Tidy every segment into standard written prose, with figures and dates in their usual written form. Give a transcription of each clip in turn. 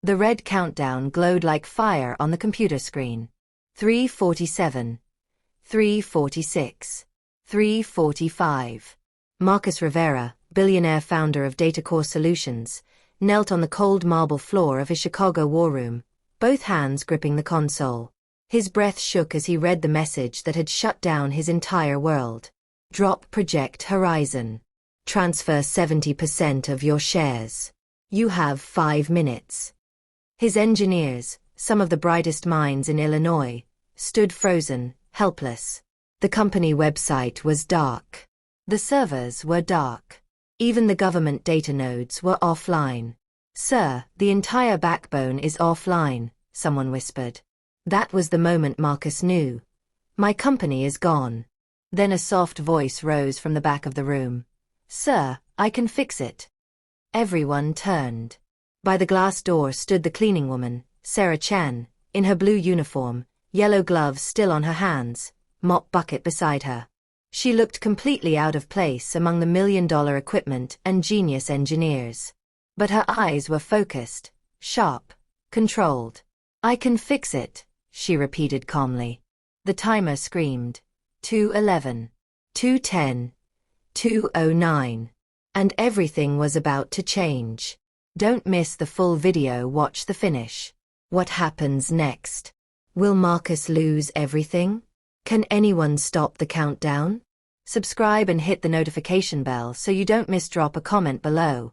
The red countdown glowed like fire on the computer screen. 3:47. 3:46. 3:45. Marcus Rivera, billionaire founder of Datacore Solutions, knelt on the cold marble floor of his Chicago war room, both hands gripping the console. His breath shook as he read the message that had shut down his entire world. Drop Project Horizon. Transfer 70% of your shares. You have 5 minutes. His engineers, some of the brightest minds in Illinois, stood frozen, helpless. The company website was dark. The servers were dark. Even the government data nodes were offline. "Sir, the entire backbone is offline," someone whispered. That was the moment Marcus knew. "My company is gone." Then a soft voice rose from the back of the room. "Sir, I can fix it." Everyone turned. By the glass door stood the cleaning woman, Sarah Chen, in her blue uniform, yellow gloves still on her hands, mop bucket beside her. She looked completely out of place among the million-dollar equipment and genius engineers. But her eyes were focused, sharp, controlled. "I can fix it," she repeated calmly. The timer screamed. 2:11. 2:10. 2:09. And everything was about to change. Don't miss the full video, watch the finish. What happens next? Will Marcus lose everything? Can anyone stop the countdown? Subscribe and hit the notification bell so you don't miss. Drop a comment below.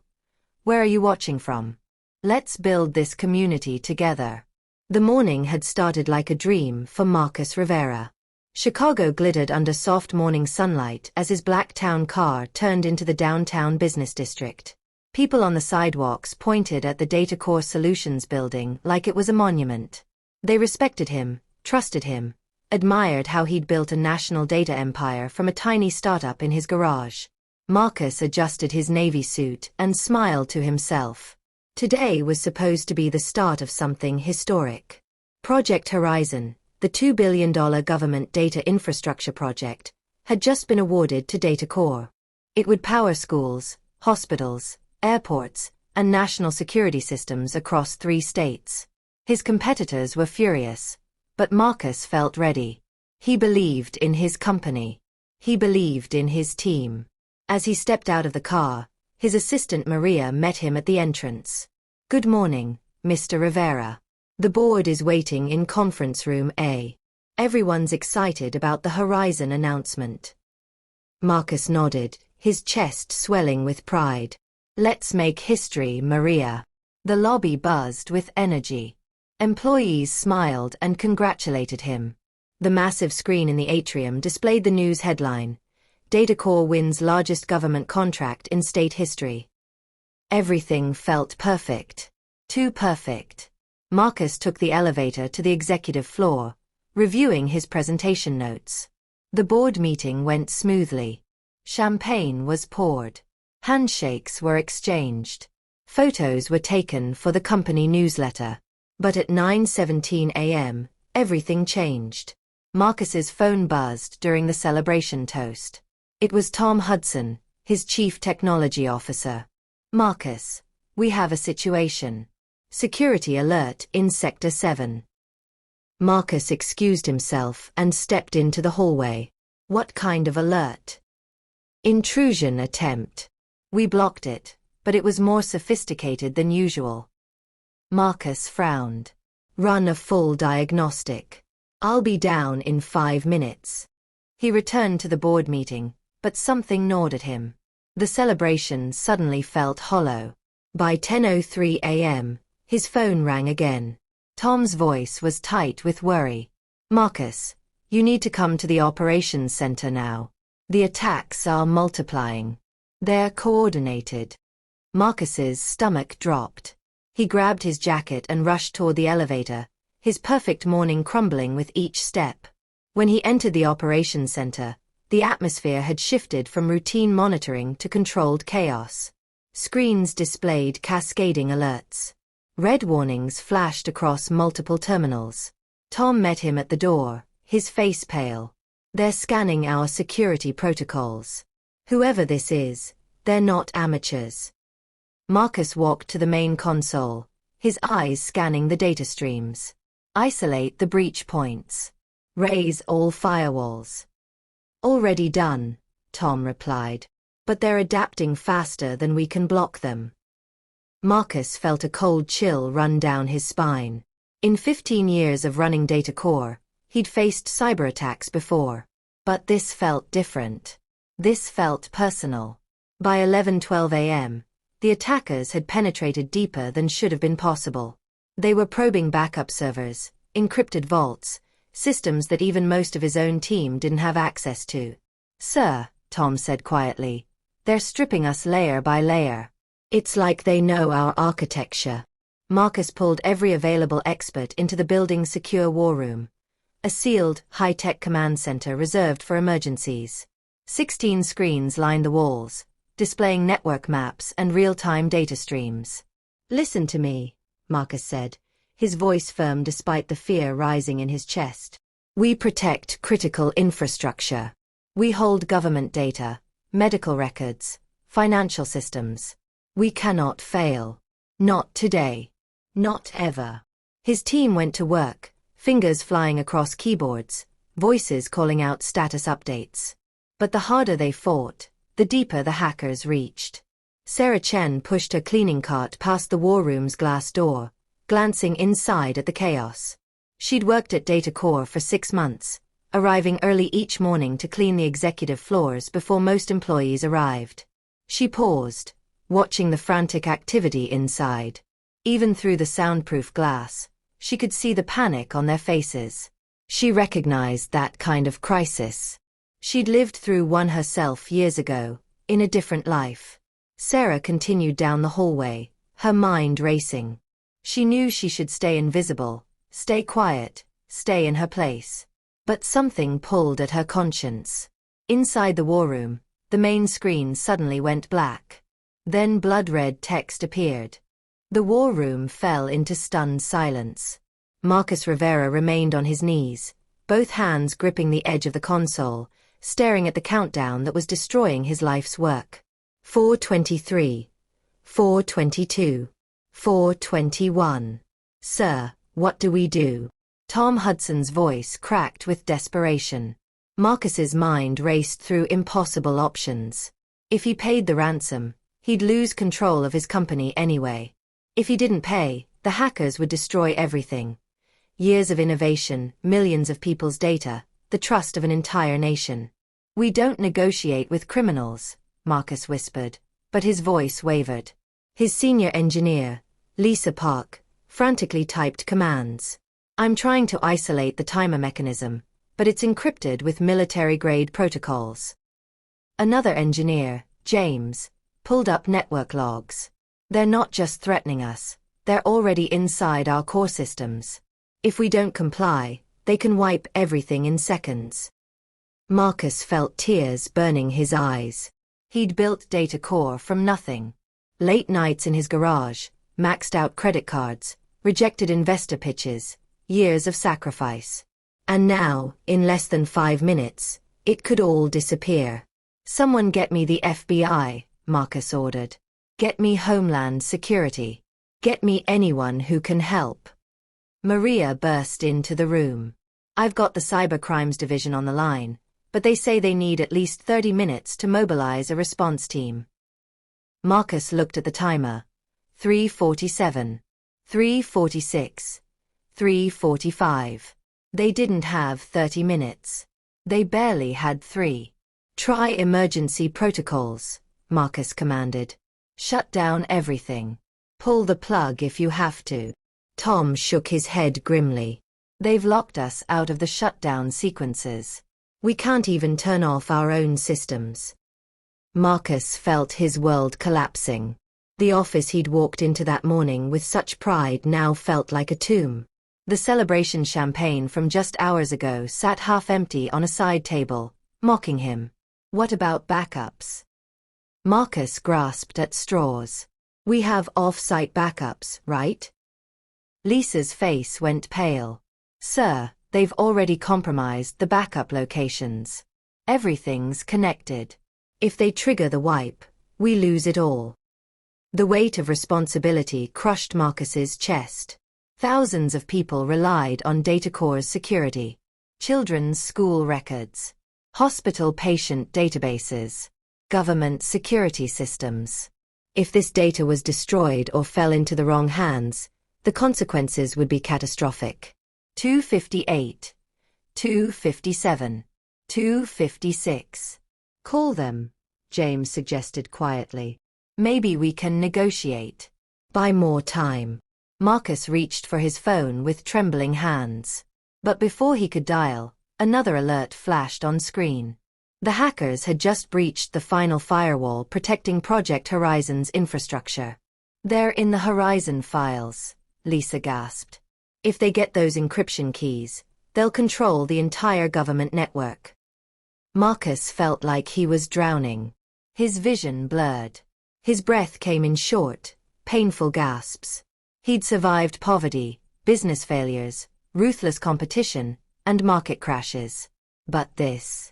Where are you watching from? Let's build this community together. The morning had started like a dream for Marcus Rivera. Chicago glittered under soft morning sunlight as his black town car turned into the downtown business district. People on the sidewalks pointed at the Datacore Solutions building like it was a monument. They respected him, trusted him, admired how he'd built a national data empire from a tiny startup in his garage. Marcus adjusted his navy suit and smiled to himself. Today was supposed to be the start of something historic. Project Horizon, the $2 billion government data infrastructure project, had just been awarded to Datacore. It would power schools, hospitals, airports, and national security systems across 3 states. His competitors were furious, but Marcus felt ready. He believed in his company. He believed in his team. As he stepped out of the car, his assistant Maria met him at the entrance. "Good morning, Mr. Rivera. The board is waiting in conference room A. Everyone's excited about the Horizon announcement." Marcus nodded, his chest swelling with pride. "Let's make history, Maria." The lobby buzzed with energy. Employees smiled and congratulated him. The massive screen in the atrium displayed the news headline: Datacore wins largest government contract in state history. Everything felt perfect. Too perfect. Marcus took the elevator to the executive floor, reviewing his presentation notes. The board meeting went smoothly. Champagne was poured. Handshakes were exchanged. Photos were taken for the company newsletter. But at 9:17 a.m., everything changed. Marcus's phone buzzed during the celebration toast. It was Tom Hudson, his chief technology officer. "Marcus, we have a situation. Security alert in Sector 7. Marcus excused himself and stepped into the hallway. "What kind of alert?" "Intrusion attempt. We blocked it, but it was more sophisticated than usual." Marcus frowned. "Run a full diagnostic. I'll be down in 5 minutes." He returned to the board meeting, but something gnawed at him. The celebration suddenly felt hollow. By 10:03 a.m., his phone rang again. Tom's voice was tight with worry. "Marcus, you need to come to the operations center now. The attacks are multiplying. They're coordinated." Marcus's stomach dropped. He grabbed his jacket and rushed toward the elevator, his perfect morning crumbling with each step. When he entered the operations center, the atmosphere had shifted from routine monitoring to controlled chaos. Screens displayed cascading alerts. Red warnings flashed across multiple terminals. Tom met him at the door, his face pale. "They're scanning our security protocols. Whoever this is, they're not amateurs." Marcus walked to the main console, his eyes scanning the data streams. Isolate the breach points. Raise all firewalls. Already done, Tom replied. But they're adapting faster than we can block them. Marcus felt a cold chill run down his spine. In 15 years of running Data Core, he'd faced cyber attacks before. But this felt different. This felt personal. By 11:12 a.m., the attackers had penetrated deeper than should have been possible. They were probing backup servers, encrypted vaults, systems that even most of his own team didn't have access to. "Sir," Tom said quietly, "they're stripping us layer by layer. It's like they know our architecture." Marcus pulled every available expert into the building's secure war room, a sealed, high-tech command center reserved for emergencies. 16 screens lined the walls, displaying network maps and real-time data streams. "Listen to me," Marcus said, his voice firm despite the fear rising in his chest. "We protect critical infrastructure. We hold government data, medical records, financial systems. We cannot fail. Not today. Not ever." His team went to work, fingers flying across keyboards, voices calling out status updates. But the harder they fought, the deeper the hackers reached. Sarah Chen pushed her cleaning cart past the war room's glass door, glancing inside at the chaos. She'd worked at Data Core for 6 months, arriving early each morning to clean the executive floors before most employees arrived. She paused, watching the frantic activity inside. Even through the soundproof glass, she could see the panic on their faces. She recognized that kind of crisis. She'd lived through one herself years ago, in a different life. Sarah continued down the hallway, her mind racing. She knew she should stay invisible, stay quiet, stay in her place. But something pulled at her conscience. Inside the war room, the main screen suddenly went black. Then blood-red text appeared. The war room fell into stunned silence. Marcus Rivera remained on his knees, both hands gripping the edge of the console, staring at the countdown that was destroying his life's work. 4:23. 4:22. 4:21. "Sir, what do we do?" Tom Hudson's voice cracked with desperation. Marcus's mind raced through impossible options. If he paid the ransom, he'd lose control of his company anyway. If he didn't pay, the hackers would destroy everything. Years of innovation, millions of people's data, the trust of an entire nation. "We don't negotiate with criminals," Marcus whispered, but his voice wavered. His senior engineer, Lisa Park, frantically typed commands. "I'm trying to isolate the timer mechanism, but it's encrypted with military-grade protocols." Another engineer, James, pulled up network logs. "They're not just threatening us, they're already inside our core systems. If we don't comply, they can wipe everything in seconds." Marcus felt tears burning his eyes. He'd built Data Core from nothing. Late nights in his garage, maxed out credit cards, rejected investor pitches, years of sacrifice. And now, in less than 5 minutes, it could all disappear. "Someone get me the FBI," Marcus ordered. "Get me Homeland Security. Get me anyone who can help." Maria burst into the room. "I've got the Cybercrimes Division on the line, but they say they need at least 30 minutes to mobilize a response team." Marcus looked at the timer. 3:47. 3:46. 3:45. They didn't have 30 minutes. They barely had 3. "Try emergency protocols," Marcus commanded. "Shut down everything. Pull the plug if you have to." Tom shook his head grimly. "They've locked us out of the shutdown sequences. We can't even turn off our own systems." Marcus felt his world collapsing. The office he'd walked into that morning with such pride now felt like a tomb. The celebration champagne from just hours ago sat half empty on a side table, mocking him. What about backups? Marcus grasped at straws. "We have off-site backups, right?" Lisa's face went pale. "Sir, they've already compromised the backup locations. Everything's connected. If they trigger the wipe, we lose it all." The weight of responsibility crushed Marcus's chest. Thousands of people relied on Datacore's security. Children's school records, hospital patient databases, government security systems. If this data was destroyed or fell into the wrong hands, the consequences would be catastrophic. 258, 257, 256. Call them, James suggested quietly. Maybe we can negotiate. Buy more time. Marcus reached for his phone with trembling hands. But before he could dial, another alert flashed on screen. The hackers had just breached the final firewall protecting Project Horizon's infrastructure. They're in the Horizon files, Lisa gasped. If they get those encryption keys, they'll control the entire government network. Marcus felt like he was drowning. His vision blurred. His breath came in short, painful gasps. He'd survived poverty, business failures, ruthless competition, and market crashes. But this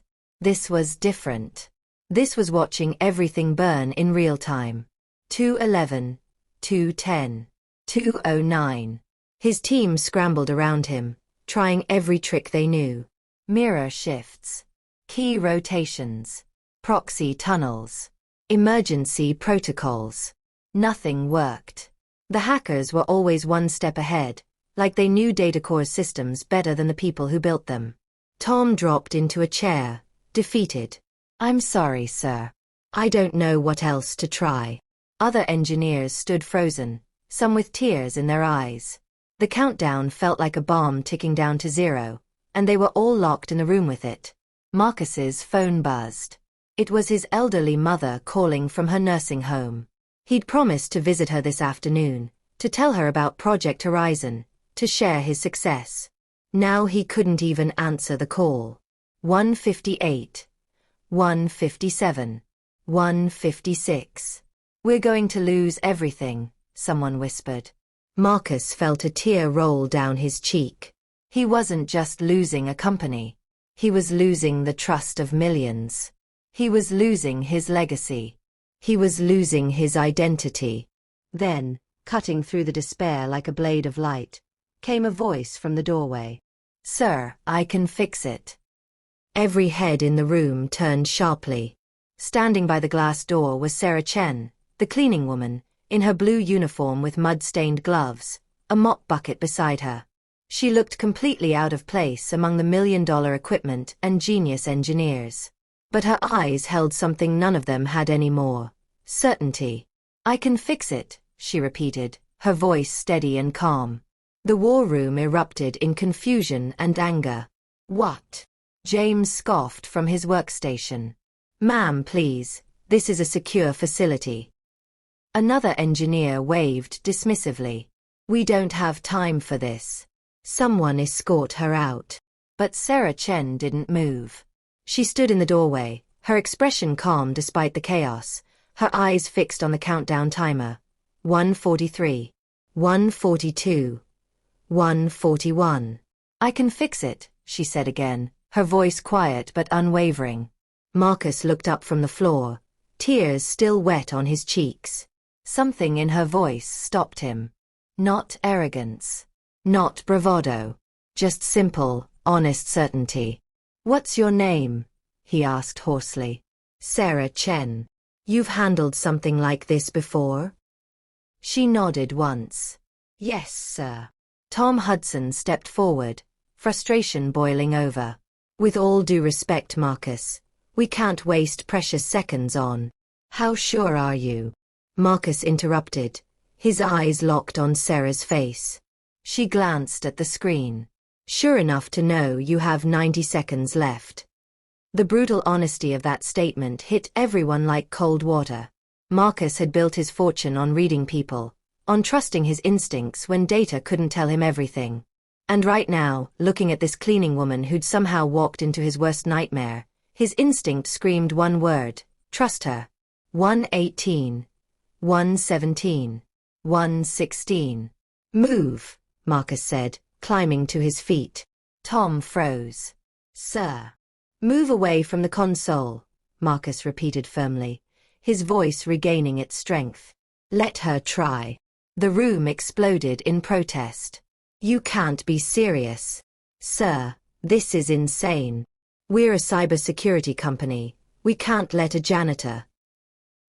was different. This was watching everything burn in real time. 211, 210, 209. His team scrambled around him, trying every trick they knew. Mirror shifts, key rotations, proxy tunnels, emergency protocols. Nothing worked. The hackers were always one step ahead, like they knew Datacore's systems better than the people who built them. Tom dropped into a chair, defeated. I'm sorry, sir. I don't know what else to try. Other engineers stood frozen, some with tears in their eyes. The countdown felt like a bomb ticking down to zero, and they were all locked in a room with it. Marcus's phone buzzed. It was his elderly mother calling from her nursing home. He'd promised to visit her this afternoon, to tell her about Project Horizon, to share his success. Now he couldn't even answer the call. 158, 157, 156. We're going to lose everything, someone whispered. Marcus felt a tear roll down his cheek. He wasn't just losing a company. He was losing the trust of millions. He was losing his legacy. He was losing his identity. Then, cutting through the despair like a blade of light, came a voice from the doorway. Sir, I can fix it. Every head in the room turned sharply. Standing by the glass door was Sarah Chen, the cleaning woman, in her blue uniform with mud-stained gloves, a mop bucket beside her. She looked completely out of place among the million-dollar equipment and genius engineers. But her eyes held something none of them had anymore. Certainty. I can fix it, she repeated, her voice steady and calm. The war room erupted in confusion and anger. What? James scoffed from his workstation. Ma'am, please, this is a secure facility. Another engineer waved dismissively. We don't have time for this. Someone escort her out. But Sarah Chen didn't move. She stood in the doorway, her expression calm despite the chaos, her eyes fixed on the countdown timer. 143, 142, 141. I can fix it, she said again, her voice quiet but unwavering. Marcus looked up from the floor, tears still wet on his cheeks. Something in her voice stopped him. Not arrogance. Not bravado. Just simple, honest certainty. What's your name? He asked hoarsely. Sarah Chen. You've handled something like this before? She nodded once. Yes, sir. Tom Hudson stepped forward, frustration boiling over. With all due respect, Marcus, we can't waste precious seconds on. How sure are you? Marcus interrupted, his eyes locked on Sarah's face. She glanced at the screen. Sure enough to know you have 90 seconds left. The brutal honesty of that statement hit everyone like cold water. Marcus had built his fortune on reading people, on trusting his instincts when data couldn't tell him everything. And right now, looking at this cleaning woman who'd somehow walked into his worst nightmare, his instinct screamed one word, trust her. 118, 117, 116. Move, Marcus said, climbing to his feet. Tom froze. Sir. Move away from the console, Marcus repeated firmly, his voice regaining its strength. Let her try. The room exploded in protest. You can't be serious. Sir, this is insane. We're a cybersecurity company. We can't let a janitor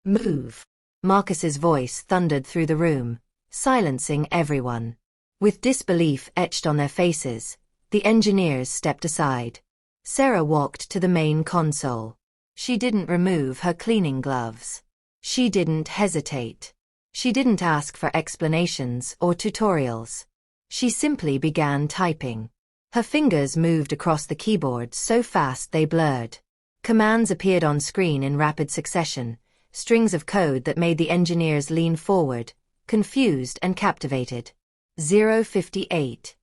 move. Marcus's voice thundered through the room, silencing everyone. With disbelief etched on their faces, the engineers stepped aside. Sarah walked to the main console. She didn't remove her cleaning gloves. She didn't hesitate. She didn't ask for explanations or tutorials. She simply began typing. Her fingers moved across the keyboard so fast they blurred. Commands appeared on screen in rapid succession, strings of code that made the engineers lean forward, confused and captivated. 058.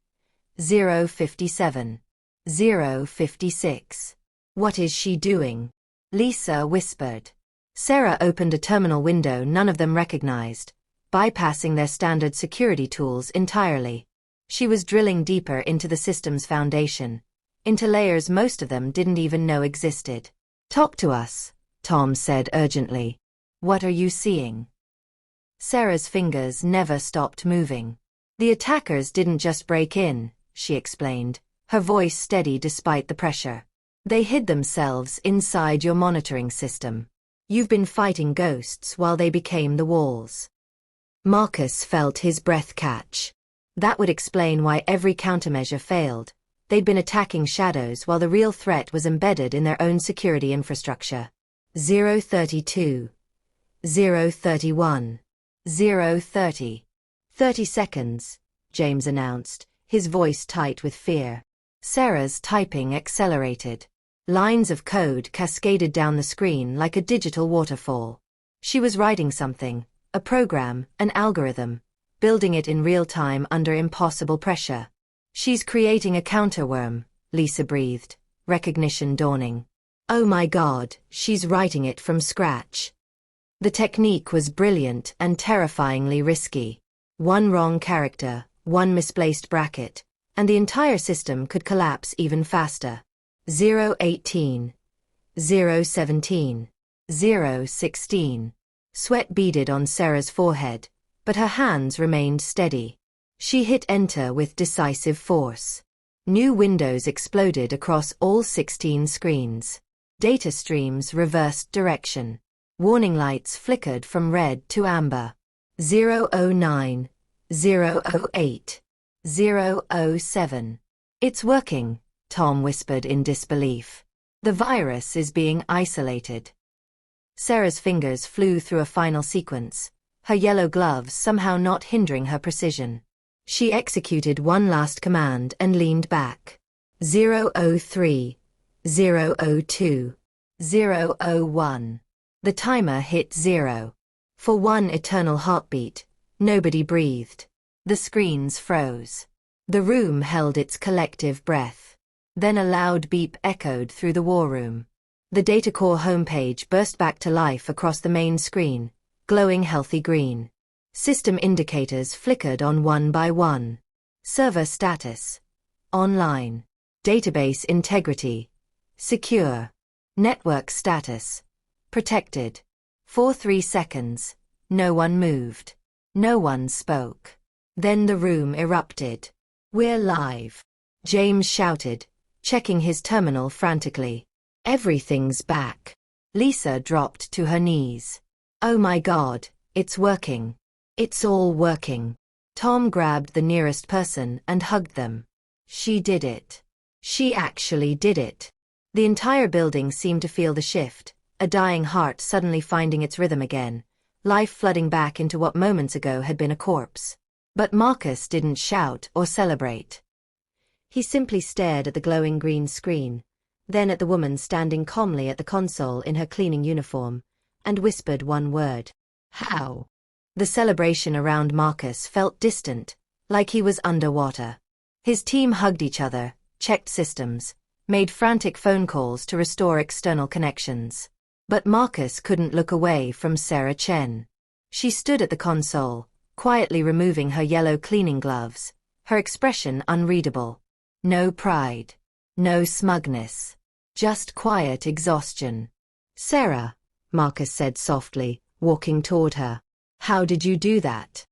057. 056. What is she doing? Lisa whispered. Sarah opened a terminal window none of them recognized, bypassing their standard security tools entirely. She was drilling deeper into the system's foundation, into layers most of them didn't even know existed. Talk to us, Tom said urgently. What are you seeing? Sarah's fingers never stopped moving. The attackers didn't just break in, she explained, her voice steady despite the pressure. They hid themselves inside your monitoring system. You've been fighting ghosts while they became the walls. Marcus felt his breath catch. That would explain why every countermeasure failed. They'd been attacking shadows while the real threat was embedded in their own security infrastructure. 032. 031. 030. 30 seconds, James announced, his voice tight with fear. Sarah's typing accelerated. Lines of code cascaded down the screen like a digital waterfall. She was writing something, a program, an algorithm, building it in real time under impossible pressure. She's creating a counterworm, Lisa breathed, recognition dawning. Oh my God, she's writing it from scratch. The technique was brilliant and terrifyingly risky. One wrong character, one misplaced bracket, and the entire system could collapse even faster. 018. 017. 016. Sweat beaded on Sarah's forehead, but her hands remained steady. She hit enter with decisive force. New windows exploded across all 16 screens. Data streams reversed direction. Warning lights flickered from red to amber. 009. 008. 007. It's working, Tom whispered in disbelief. The virus is being isolated. Sarah's fingers flew through a final sequence, her yellow gloves somehow not hindering her precision. She executed one last command and leaned back. 003. 002. 001. The timer hit 0. For one eternal heartbeat, nobody breathed. The screens froze. The room held its collective breath. Then a loud beep echoed through the war room. The data core homepage burst back to life across the main screen, glowing healthy green. System indicators flickered on one by one. Server status. Online. Database integrity. Secure. Network status. Protected. For 3 seconds, no one moved. No one spoke. Then the room erupted. We're live, James shouted, checking his terminal frantically. Everything's back. Lisa dropped to her knees. Oh my God, it's working. It's all working. Tom grabbed the nearest person and hugged them. She did it. She actually did it. The entire building seemed to feel the shift, a dying heart suddenly finding its rhythm again, life flooding back into what moments ago had been a corpse. But Marcus didn't shout or celebrate. He simply stared at the glowing green screen, then at the woman standing calmly at the console in her cleaning uniform, and whispered one word. How? The celebration around Marcus felt distant, like he was underwater. His team hugged each other, checked systems, made frantic phone calls to restore external connections. But Marcus couldn't look away from Sarah Chen. She stood at the console, quietly removing her yellow cleaning gloves, her expression unreadable. No pride. No smugness. Just quiet exhaustion. Sarah, Marcus said softly, walking toward her. How did you do that?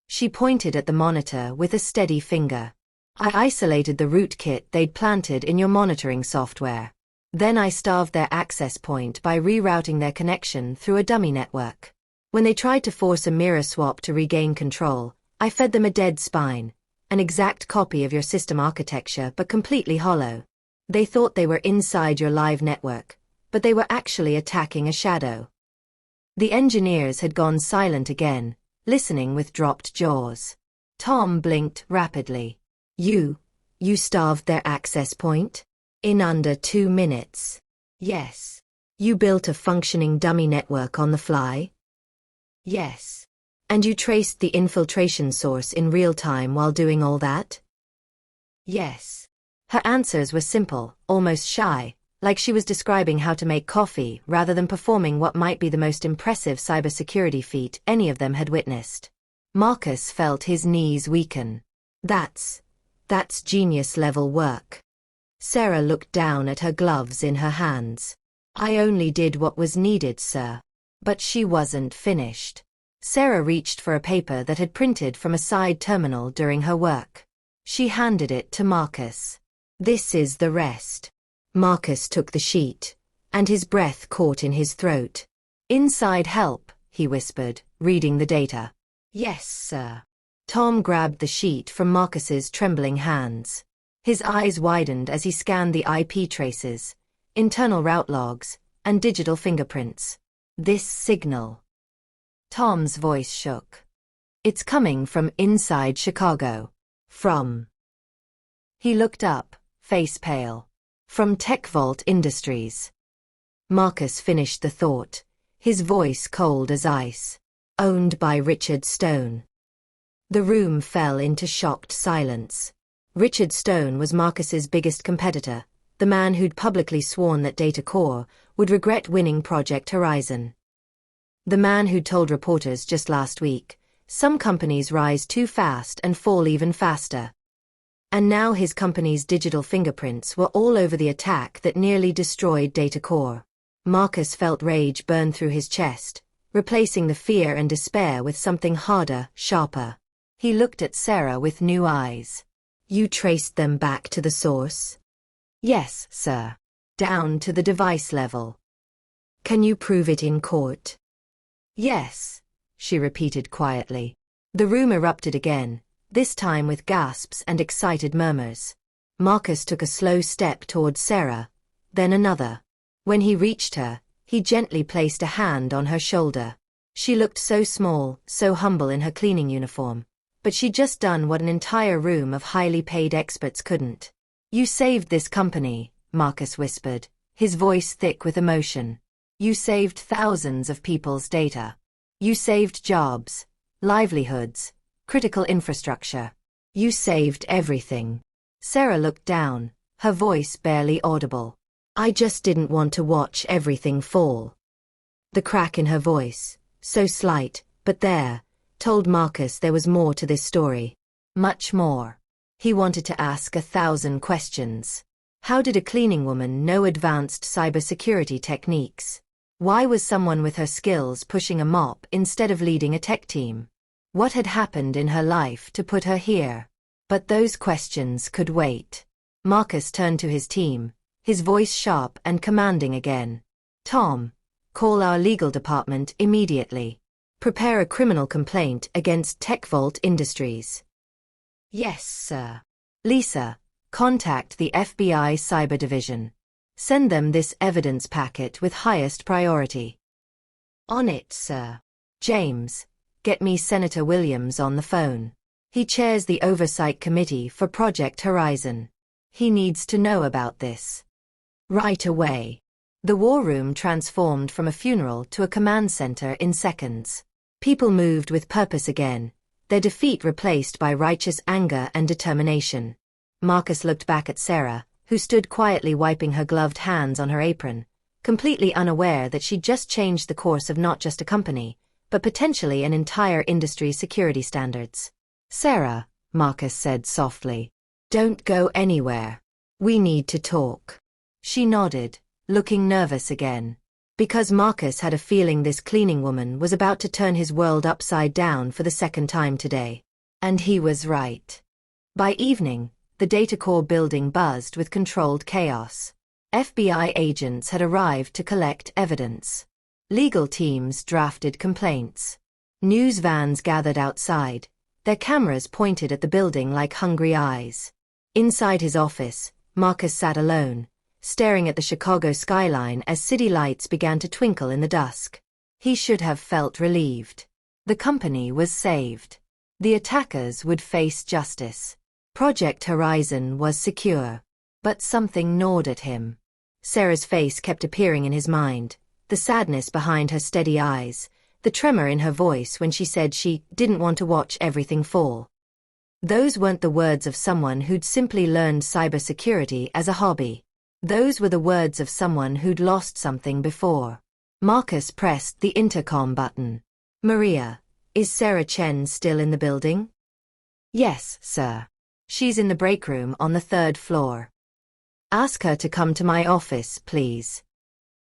She pointed at the monitor with a steady finger. I isolated the rootkit they'd planted in your monitoring software. Then I starved their access point by rerouting their connection through a dummy network. When they tried to force a mirror swap to regain control, I fed them a dead spine, an exact copy of your system architecture but completely hollow. They thought they were inside your live network, but they were actually attacking a shadow. The engineers had gone silent again, listening with dropped jaws. Tom blinked rapidly. You starved their access point? In under 2 minutes. Yes. You built a functioning dummy network on the fly? Yes. And you traced the infiltration source in real time while doing all that? Yes. Her answers were simple, almost shy, like she was describing how to make coffee rather than performing what might be the most impressive cybersecurity feat any of them had witnessed. Marcus felt his knees weaken. That's genius-level work. Sarah looked down at her gloves in her hands. I only did what was needed, sir. But she wasn't finished. Sarah reached for a paper that had printed from a side terminal during her work. She handed it to Marcus. This is the rest. Marcus took the sheet, and his breath caught in his throat. Inside help, he whispered, reading the data. Yes, sir. Tom grabbed the sheet from Marcus's trembling hands. His eyes widened as he scanned the IP traces, internal route logs, and digital fingerprints. This signal. Tom's voice shook. It's coming from inside Chicago. From. He looked up, face pale. From TechVault Industries. Marcus finished the thought, his voice cold as ice. Owned by Richard Stone. The room fell into shocked silence. Richard Stone was Marcus's biggest competitor, the man who'd publicly sworn that Data Core would regret winning Project Horizon. The man who'd told reporters just last week, some companies rise too fast and fall even faster. And now his company's digital fingerprints were all over the attack that nearly destroyed Data Core. Marcus felt rage burn through his chest, replacing the fear and despair with something harder, sharper. He looked at Sarah with new eyes. You traced them back to the source? Yes, sir. Down to the device level. Can you prove it in court? Yes, she repeated quietly. The room erupted again, this time with gasps and excited murmurs. Marcus took a slow step towards Sarah, then another. When he reached her, he gently placed a hand on her shoulder. She looked so small, so humble in her cleaning uniform. But she'd just done what an entire room of highly paid experts couldn't. You saved this company, Marcus whispered, his voice thick with emotion. You saved thousands of people's data. You saved jobs, livelihoods, critical infrastructure. You saved everything. Sarah looked down, her voice barely audible. I just didn't want to watch everything fall. The crack in her voice, so slight, but there, told Marcus there was more to this story. Much more. He wanted to ask 1,000 questions. How did a cleaning woman know advanced cybersecurity techniques? Why was someone with her skills pushing a mop instead of leading a tech team? What had happened in her life to put her here? But those questions could wait. Marcus turned to his team, his voice sharp and commanding again. Tom, call our legal department immediately. Prepare a criminal complaint against TechVault Industries. Yes, sir. Lisa, contact the FBI Cyber Division. Send them this evidence packet with highest priority. On it, sir. James, get me Senator Williams on the phone. He chairs the Oversight Committee for Project Horizon. He needs to know about this. Right away. The war room transformed from a funeral to a command center in seconds. People moved with purpose again, their defeat replaced by righteous anger and determination. Marcus looked back at Sarah, who stood quietly wiping her gloved hands on her apron, completely unaware that she'd just changed the course of not just a company, but potentially an entire industry's security standards. Sarah, Marcus said softly, don't go anywhere. We need to talk. She nodded, looking nervous again. Because Marcus had a feeling this cleaning woman was about to turn his world upside down for the second time today. And he was right. By evening, the data core building buzzed with controlled chaos. FBI agents had arrived to collect evidence. Legal teams drafted complaints. News vans gathered outside, their cameras pointed at the building like hungry eyes. Inside his office, Marcus sat alone, staring at the Chicago skyline as city lights began to twinkle in the dusk. He should have felt relieved. The company was saved. The attackers would face justice. Project Horizon was secure. But something gnawed at him. Sarah's face kept appearing in his mind, the sadness behind her steady eyes, the tremor in her voice when she said she didn't want to watch everything fall. Those weren't the words of someone who'd simply learned cybersecurity as a hobby. Those were the words of someone who'd lost something before. Marcus pressed the intercom button. "Maria, is Sarah Chen still in the building?" "Yes, sir. She's in the break room on the 3rd floor. Ask her to come to my office, please."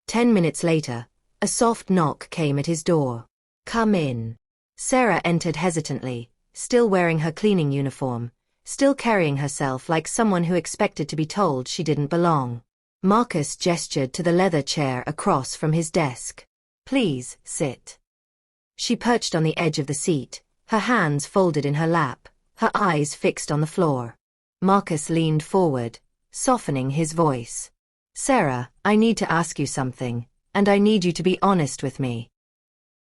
10 minutes later, a soft knock came at his door. "Come in." Sarah entered hesitantly, still wearing her cleaning uniform, still carrying herself like someone who expected to be told she didn't belong. Marcus gestured to the leather chair across from his desk. "Please, sit." She perched on the edge of the seat, her hands folded in her lap, her eyes fixed on the floor. Marcus leaned forward, softening his voice. "Sarah, I need to ask you something, and I need you to be honest with me."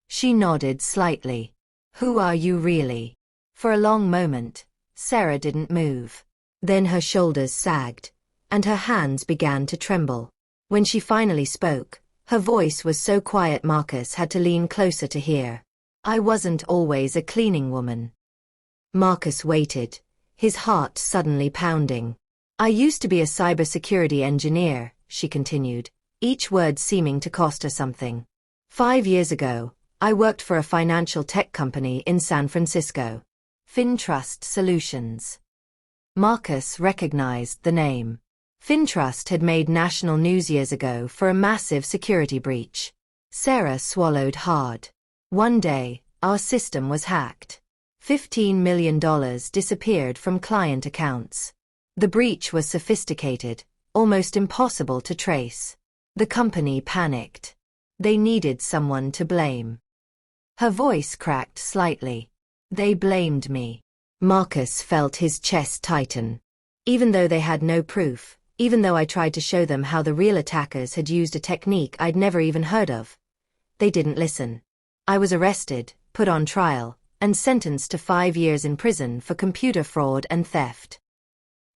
She nodded slightly. "Who are you really?" For a long moment, Sarah didn't move. Then her shoulders sagged, and her hands began to tremble. When she finally spoke, her voice was so quiet Marcus had to lean closer to hear. "I wasn't always a cleaning woman." Marcus waited, his heart suddenly pounding. "I used to be a cybersecurity engineer," she continued, each word seeming to cost her something. 5 years ago, I worked for a financial tech company in San Francisco. FinTrust Solutions. Marcus recognized the name. FinTrust had made national news years ago for a massive security breach. Sarah swallowed hard. "One day, our system was hacked. $15 million disappeared from client accounts. The breach was sophisticated, almost impossible to trace. The company panicked. They needed someone to blame." Her voice cracked slightly. "They blamed me." Marcus felt his chest tighten. "Even though they had no proof, even though I tried to show them how the real attackers had used a technique I'd never even heard of, they didn't listen. I was arrested, put on trial, and sentenced to 5 years in prison for computer fraud and theft."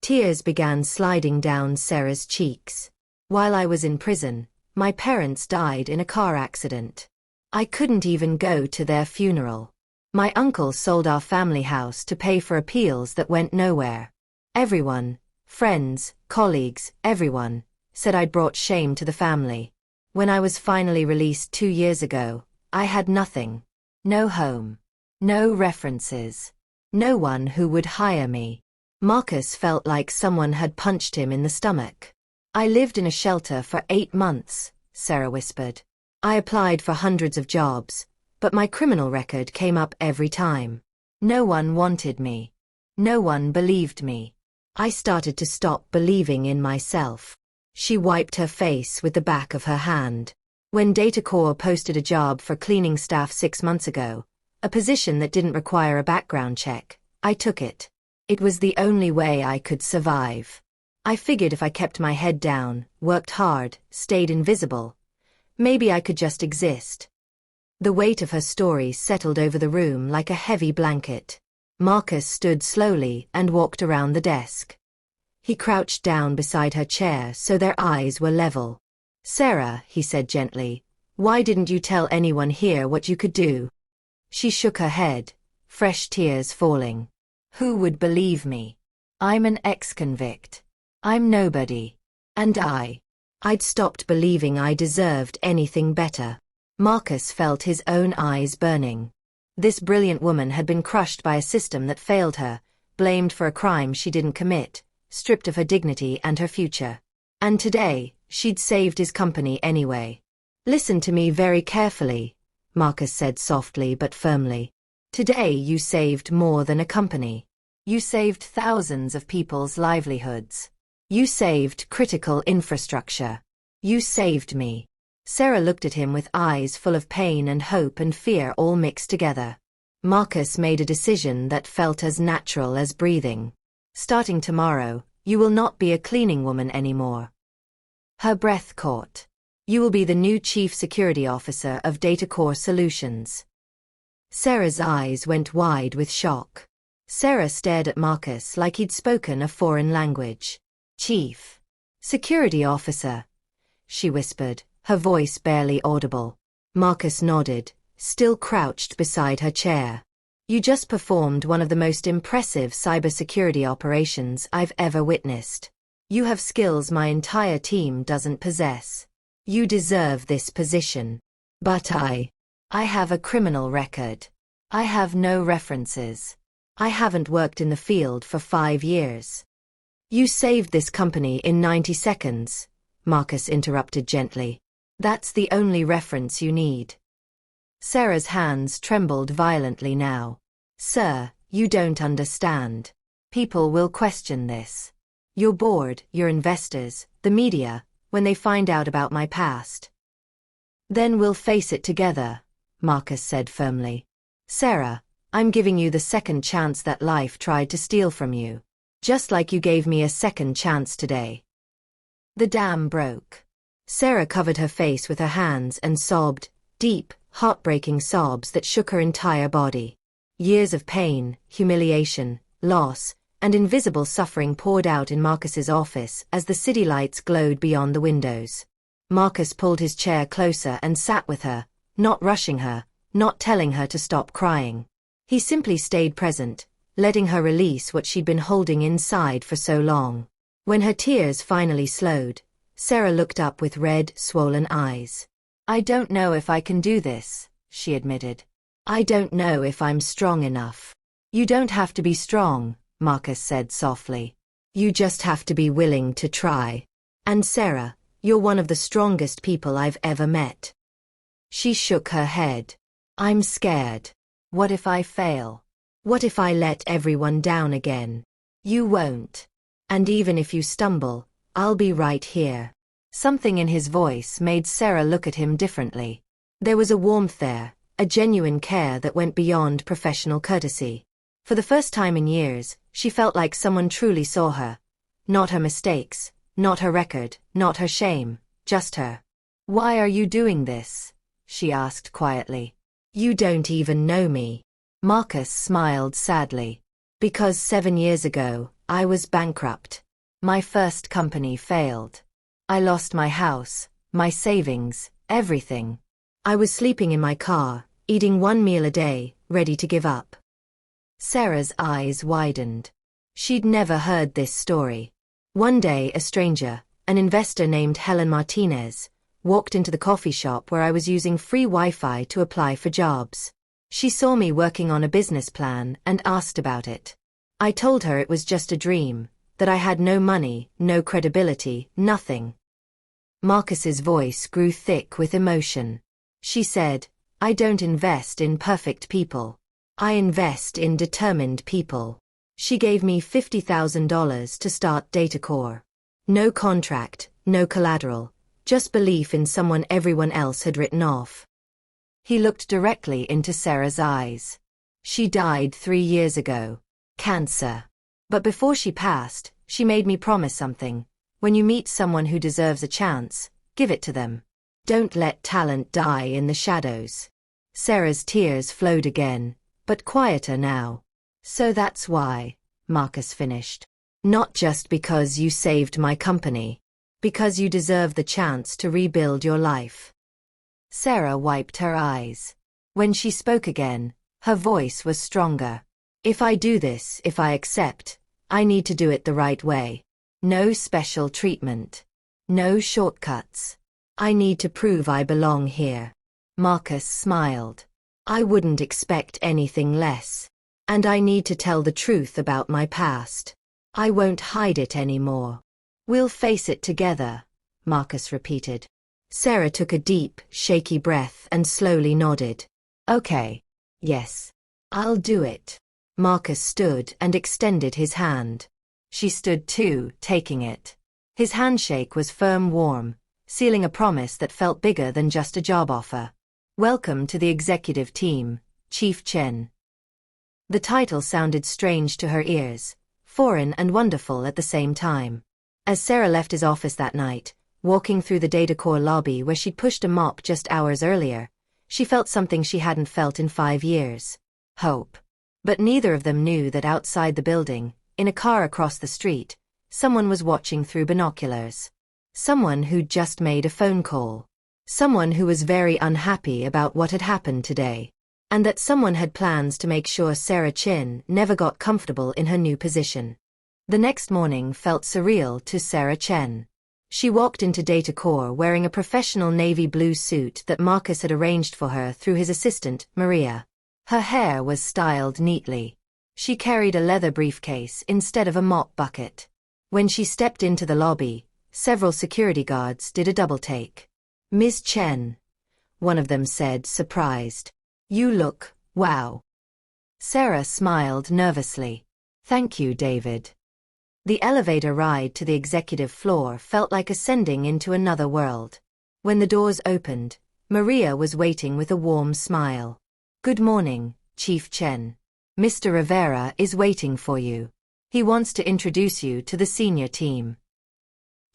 Tears began sliding down Sarah's cheeks. "While I was in prison, my parents died in a car accident. I couldn't even go to their funeral. My uncle sold our family house to pay for appeals that went nowhere. Everyone, friends, colleagues, everyone, said I'd brought shame to the family. When I was finally released 2 years ago, I had nothing. No home. No references. No one who would hire me." Marcus felt like someone had punched him in the stomach. "I lived in a shelter for 8 months, Sarah whispered. "I applied for hundreds of jobs, but my criminal record came up every time. No one wanted me. No one believed me. I started to stop believing in myself." She wiped her face with the back of her hand. "When DataCore posted a job for cleaning staff 6 months ago, a position that didn't require a background check, I took it. It was the only way I could survive. I figured if I kept my head down, worked hard, stayed invisible, maybe I could just exist." The weight of her story settled over the room like a heavy blanket. Marcus stood slowly and walked around the desk. He crouched down beside her chair so their eyes were level. "Sarah," he said gently, "why didn't you tell anyone here what you could do?" She shook her head, fresh tears falling. "Who would believe me? I'm an ex-convict. I'm nobody. And I'd stopped believing I deserved anything better." Marcus felt his own eyes burning. This brilliant woman had been crushed by a system that failed her, blamed for a crime she didn't commit, stripped of her dignity and her future. And today, she'd saved his company anyway. Listen to me very carefully, Marcus said softly but firmly. Today you saved more than a company. You saved thousands of people's livelihoods. You saved critical infrastructure. You saved me. Sarah looked at him with eyes full of pain and hope and fear all mixed together. Marcus made a decision that felt as natural as breathing. Starting tomorrow, you will not be a cleaning woman anymore. Her breath caught. You will be the new Chief Security Officer of Datacore Solutions. Sarah's eyes went wide with shock. Sarah stared at Marcus like he'd spoken a foreign language. Chief Security Officer, she whispered, her voice barely audible. Marcus nodded, still crouched beside her chair. You just performed one of the most impressive cybersecurity operations I've ever witnessed. You have skills my entire team doesn't possess. You deserve this position. But I have a criminal record. I have no references. I haven't worked in the field for 5 years. You saved this company in 90 seconds, Marcus interrupted gently. That's the only reference you need. Sarah's hands trembled violently now. Sir, you don't understand. People will question this. Your board, your investors, the media, when they find out about my past. Then we'll face it together, Marcus said firmly. Sarah, I'm giving you the second chance that life tried to steal from you. Just like you gave me a second chance today. The dam broke. Sarah covered her face with her hands and sobbed, deep, heartbreaking sobs that shook her entire body. Years of pain, humiliation, loss, and invisible suffering poured out in Marcus's office as the city lights glowed beyond the windows. Marcus pulled his chair closer and sat with her, not rushing her, not telling her to stop crying. He simply stayed present, letting her release what she'd been holding inside for so long. When her tears finally slowed, Sarah looked up with red, swollen eyes. I don't know if I can do this, she admitted. I don't know if I'm strong enough. You don't have to be strong, Marcus said softly. You just have to be willing to try. And Sarah, you're one of the strongest people I've ever met. She shook her head. I'm scared. What if I fail? What if I let everyone down again? You won't. And even if you stumble, I'll be right here. Something in his voice made Sarah look at him differently. There was a warmth there, a genuine care that went beyond professional courtesy. For the first time in years, she felt like someone truly saw her. Not her mistakes, not her record, not her shame, just her. Why are you doing this? She asked quietly. You don't even know me. Marcus smiled sadly. Because 7 years ago, I was bankrupt. My first company failed. I lost my house, my savings, everything. I was sleeping in my car, eating 1 meal a day, ready to give up. Sarah's eyes widened. She'd never heard this story. One day a stranger, an investor named Helen Martinez, walked into the coffee shop where I was using free Wi-Fi to apply for jobs. She saw me working on a business plan and asked about it. I told her it was just a dream, that I had no money, no credibility, nothing. Marcus's voice grew thick with emotion. She said, I don't invest in perfect people. I invest in determined people. She gave me $50,000 to start Datacore. No contract, no collateral, just belief in someone everyone else had written off. He looked directly into Sarah's eyes. She died 3 years ago. Cancer. But before she passed, she made me promise something. When you meet someone who deserves a chance, give it to them. Don't let talent die in the shadows. Sarah's tears flowed again, but quieter now. So that's why, Marcus finished. Not just because you saved my company. Because you deserve the chance to rebuild your life. Sarah wiped her eyes. When she spoke again, her voice was stronger. If I do this, if I accept, I need to do it the right way. No special treatment. No shortcuts. I need to prove I belong here. Marcus smiled. I wouldn't expect anything less. And I need to tell the truth about my past. I won't hide it anymore. We'll face it together, Marcus repeated. Sarah took a deep, shaky breath and slowly nodded. Okay. Yes. I'll do it. Marcus stood and extended his hand. She stood too, taking it. His handshake was firm, warm, sealing a promise that felt bigger than just a job offer. Welcome to the executive team, Chief Chen. The title sounded strange to her ears, foreign and wonderful at the same time. As Sarah left his office that night, walking through the data core lobby where she'd pushed a mop just hours earlier, she felt something she hadn't felt in 5 years. Hope. But neither of them knew that outside the building, in a car across the street, someone was watching through binoculars. Someone who'd just made a phone call. Someone who was very unhappy about what had happened today. And that someone had plans to make sure Sarah Chen never got comfortable in her new position. The next morning felt surreal to Sarah Chen. She walked into Data Core wearing a professional navy blue suit that Marcus had arranged for her through his assistant, Maria. Her hair was styled neatly. She carried a leather briefcase instead of a mop bucket. When she stepped into the lobby, several security guards did a double-take. "Ms. Chen," one of them said, surprised. "You look, wow." Sarah smiled nervously. "Thank you, David." The elevator ride to the executive floor felt like ascending into another world. When the doors opened, Maria was waiting with a warm smile. "Good morning, Chief Chen. Mr. Rivera is waiting for you. He wants to introduce you to the senior team."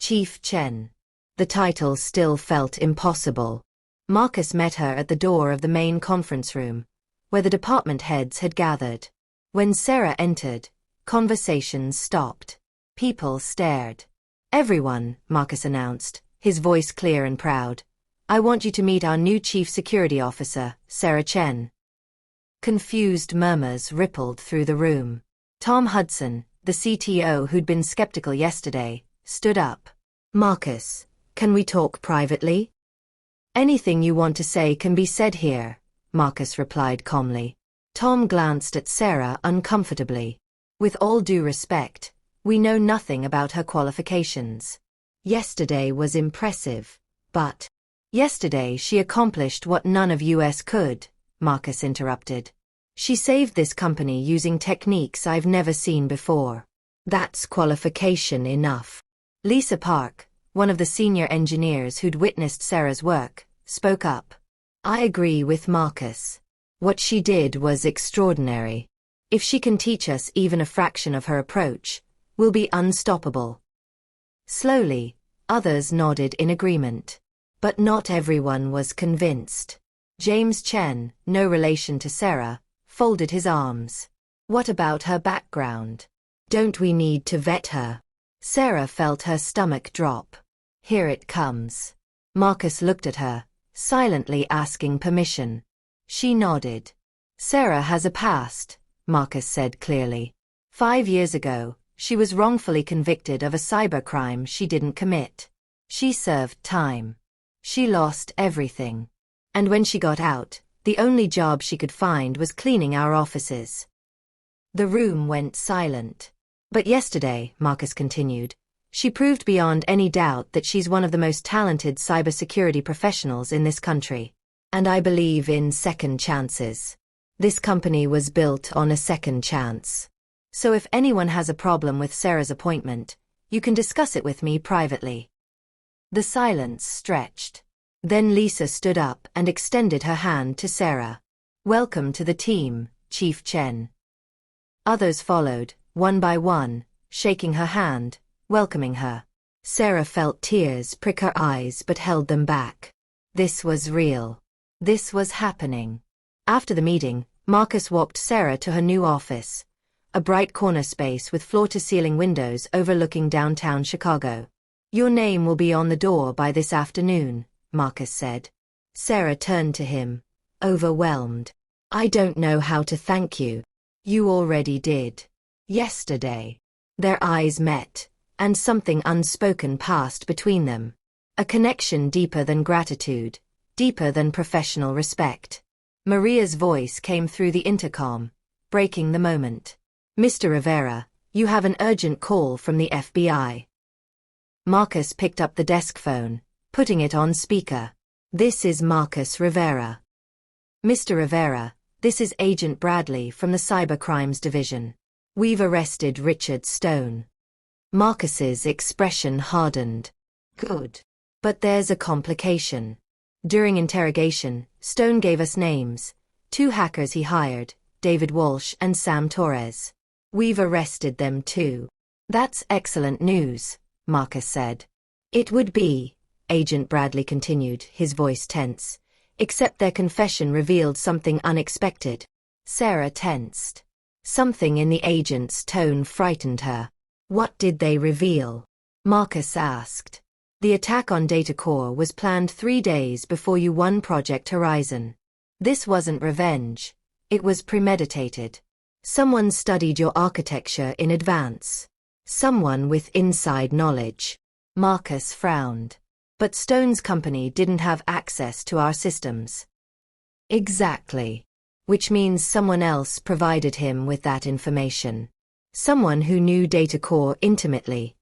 Chief Chen. The title still felt impossible. Marcus met her at the door of the main conference room, where the department heads had gathered. When Sarah entered, conversations stopped. People stared. "Everyone," Marcus announced, his voice clear and proud. "I want you to meet our new Chief Security Officer, Sarah Chen." Confused murmurs rippled through the room. Tom Hudson, the CTO who'd been skeptical yesterday, stood up. "Marcus, can we talk privately?" "Anything you want to say can be said here," Marcus replied calmly. Tom glanced at Sarah uncomfortably. "With all due respect, we know nothing about her qualifications. Yesterday was impressive, but..." "Yesterday she accomplished what none of us could," Marcus interrupted. "She saved this company using techniques I've never seen before. That's qualification enough." Lisa Park, one of the senior engineers who'd witnessed Sarah's work, spoke up. "I agree with Marcus. What she did was extraordinary. If she can teach us even a fraction of her approach, we'll be unstoppable." Slowly, others nodded in agreement. But not everyone was convinced. James Chen, no relation to Sarah, folded his arms. "What about her background? Don't we need to vet her?" Sarah felt her stomach drop. "Here it comes." Marcus looked at her, silently asking permission. She nodded. "Sarah has a past," Marcus said clearly. 5 years ago, she was wrongfully convicted of a cybercrime she didn't commit. She served time. She lost everything. And when she got out, the only job she could find was cleaning our offices. The room went silent. "But yesterday," Marcus continued, "she proved beyond any doubt that she's one of the most talented cybersecurity professionals in this country. And I believe in second chances. This company was built on a second chance. So if anyone has a problem with Sarah's appointment, you can discuss it with me privately." The silence stretched. Then Lisa stood up and extended her hand to Sarah. "Welcome to the team, Chief Chen." Others followed, one by one, shaking her hand, welcoming her. Sarah felt tears prick her eyes but held them back. This was real. This was happening. After the meeting, Marcus walked Sarah to her new office, a bright corner space with floor-to-ceiling windows overlooking downtown Chicago. "Your name will be on the door by this afternoon," Marcus said. Sarah turned to him, overwhelmed. "I don't know how to thank you. You already did. Yesterday." Their eyes met, and something unspoken passed between them. A connection deeper than gratitude, deeper than professional respect. Maria's voice came through the intercom, breaking the moment. "Mr. Rivera, you have an urgent call from the FBI." Marcus picked up the desk phone, putting it on speaker. This is Marcus Rivera. Mr. Rivera, this is Agent Bradley from the Cybercrimes Division. We've arrested Richard Stone. Marcus's expression hardened. Good. But there's a complication. During interrogation, Stone gave us names. 2 hackers he hired, David Walsh and Sam Torres. We've arrested them too. That's excellent news, Marcus said. It would be, Agent Bradley continued, his voice tense, except their confession revealed something unexpected. Sarah tensed. Something in the agent's tone frightened her. What did they reveal? Marcus asked. The attack on Data Core was planned 3 days before you won Project Horizon. This wasn't revenge. It was premeditated. Someone studied your architecture in advance. Someone with inside knowledge. Marcus frowned. But Stone's company didn't have access to our systems. Exactly. Which means someone else provided him with that information. Someone who knew Data Core intimately.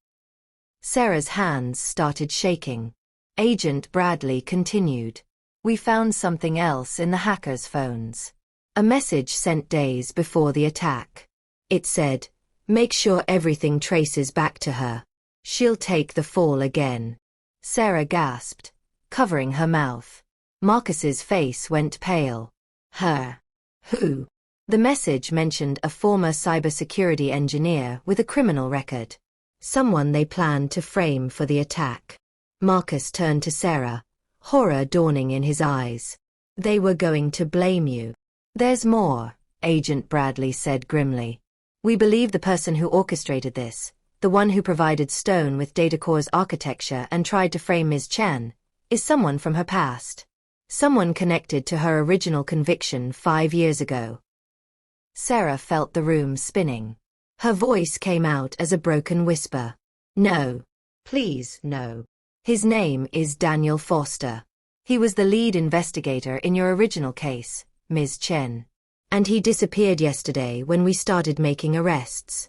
Sarah's hands started shaking. Agent Bradley continued. We found something else in the hackers' phones. A message sent days before the attack. It said, "Make sure everything traces back to her. She'll take the fall again." Sarah gasped, covering her mouth. Marcus's face went pale. Her. Who? The message mentioned a former cybersecurity engineer with a criminal record. Someone they planned to frame for the attack. Marcus turned to Sarah, horror dawning in his eyes. They were going to blame you. There's more, Agent Bradley said grimly. We believe the person who orchestrated this, the one who provided Stone with Data Core's architecture and tried to frame Ms. Chen, is someone from her past. Someone connected to her original conviction 5 years ago. Sarah felt the room spinning. Her voice came out as a broken whisper. No. Please, no. His name is Daniel Foster. He was the lead investigator in your original case, Ms. Chen. And he disappeared yesterday when we started making arrests.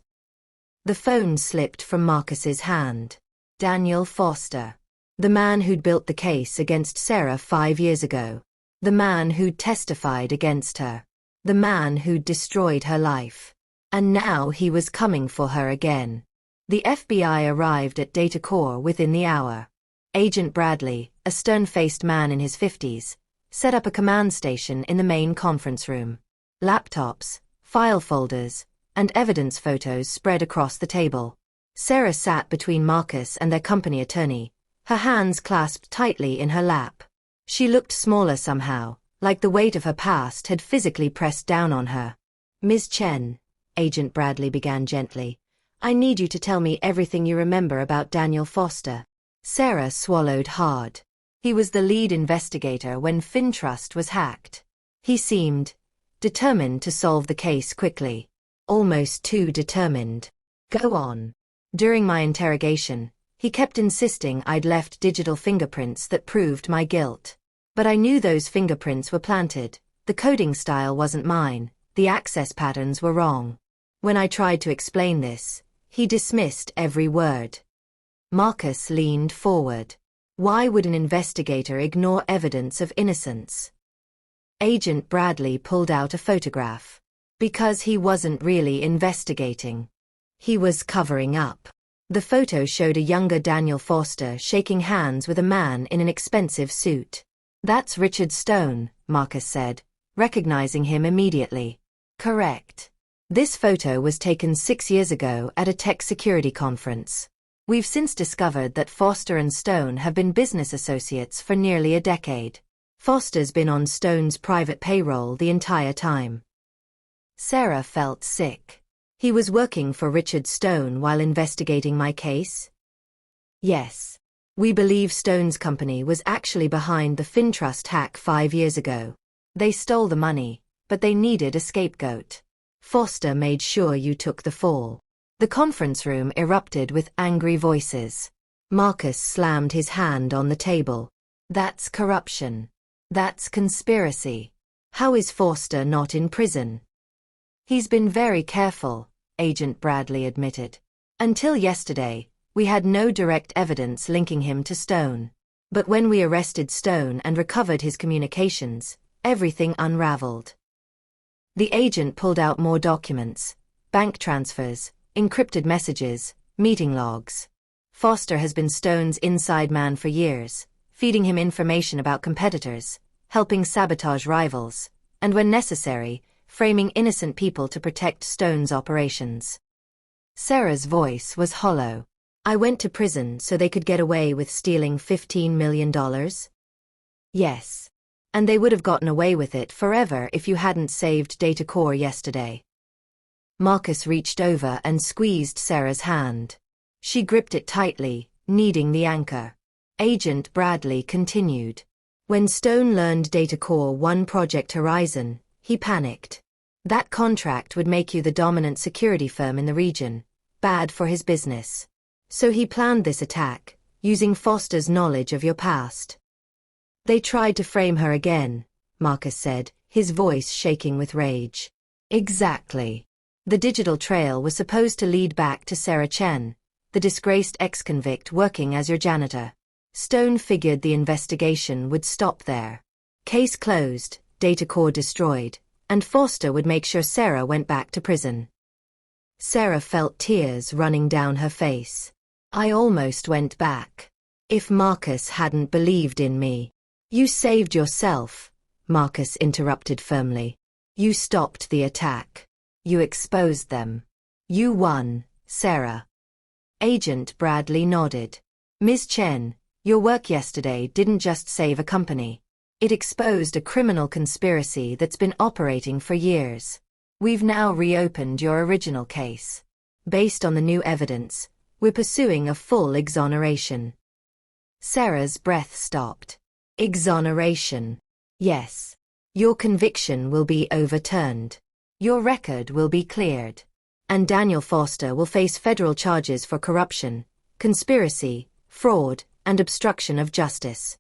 The phone slipped from Marcus's hand. Daniel Foster. The man who'd built the case against Sarah 5 years ago. The man who'd testified against her. The man who'd destroyed her life. And now he was coming for her again. The FBI arrived at Data Core within the hour. Agent Bradley, a stern-faced man in his 50s, set up a command station in the main conference room. Laptops, file folders, and evidence photos spread across the table. Sarah sat between Marcus and their company attorney, her hands clasped tightly in her lap. She looked smaller somehow, like the weight of her past had physically pressed down on her. Ms. Chen, Agent Bradley began gently, I need you to tell me everything you remember about Daniel Foster. Sarah swallowed hard. He was the lead investigator when FinTrust was hacked. He seemed determined to solve the case quickly. Almost too determined. Go on. During my interrogation, he kept insisting I'd left digital fingerprints that proved my guilt. But I knew those fingerprints were planted. The coding style wasn't mine. The access patterns were wrong. When I tried to explain this, he dismissed every word. Marcus leaned forward. Why would an investigator ignore evidence of innocence? Agent Bradley pulled out a photograph. Because he wasn't really investigating. He was covering up. The photo showed a younger Daniel Foster shaking hands with a man in an expensive suit. That's Richard Stone, Marcus said, recognizing him immediately. Correct. This photo was taken 6 years ago at a tech security conference. We've since discovered that Foster and Stone have been business associates for nearly a decade. Foster's been on Stone's private payroll the entire time. Sarah felt sick. He was working for Richard Stone while investigating my case? Yes. We believe Stone's company was actually behind the FinTrust hack 5 years ago. They stole the money, but they needed a scapegoat. Foster made sure you took the fall. The conference room erupted with angry voices. Marcus slammed his hand on the table. That's corruption. That's conspiracy. How is Foster not in prison? He's been very careful, Agent Bradley admitted. Until yesterday, we had no direct evidence linking him to Stone. But when we arrested Stone and recovered his communications, everything unraveled. The agent pulled out more documents, bank transfers, encrypted messages, meeting logs. Foster has been Stone's inside man for years, feeding him information about competitors, helping sabotage rivals, and when necessary, framing innocent people to protect Stone's operations. Sarah's voice was hollow. I went to prison so they could get away with stealing $15 million? Yes. And they would have gotten away with it forever if you hadn't saved Data Core yesterday. Marcus reached over and squeezed Sarah's hand. She gripped it tightly, needing the anchor. Agent Bradley continued. When Stone learned Data Core won Project Horizon, he panicked. That contract would make you the dominant security firm in the region, bad for his business. So he planned this attack, using Foster's knowledge of your past. They tried to frame her again, Marcus said, his voice shaking with rage. Exactly. The digital trail was supposed to lead back to Sarah Chen, the disgraced ex-convict working as your janitor. Stone figured the investigation would stop there. Case closed, Data Core destroyed, and Foster would make sure Sarah went back to prison. Sarah felt tears running down her face. I almost went back. If Marcus hadn't believed in me. You saved yourself, Marcus interrupted firmly. You stopped the attack. You exposed them. You won, Sarah. Agent Bradley nodded. Ms. Chen, your work yesterday didn't just save a company. It exposed a criminal conspiracy that's been operating for years. We've now reopened your original case. Based on the new evidence, we're pursuing a full exoneration. Sarah's breath stopped. Exoneration. Yes. Your conviction will be overturned. Your record will be cleared. And Daniel Foster will face federal charges for corruption, conspiracy, fraud, and obstruction of justice.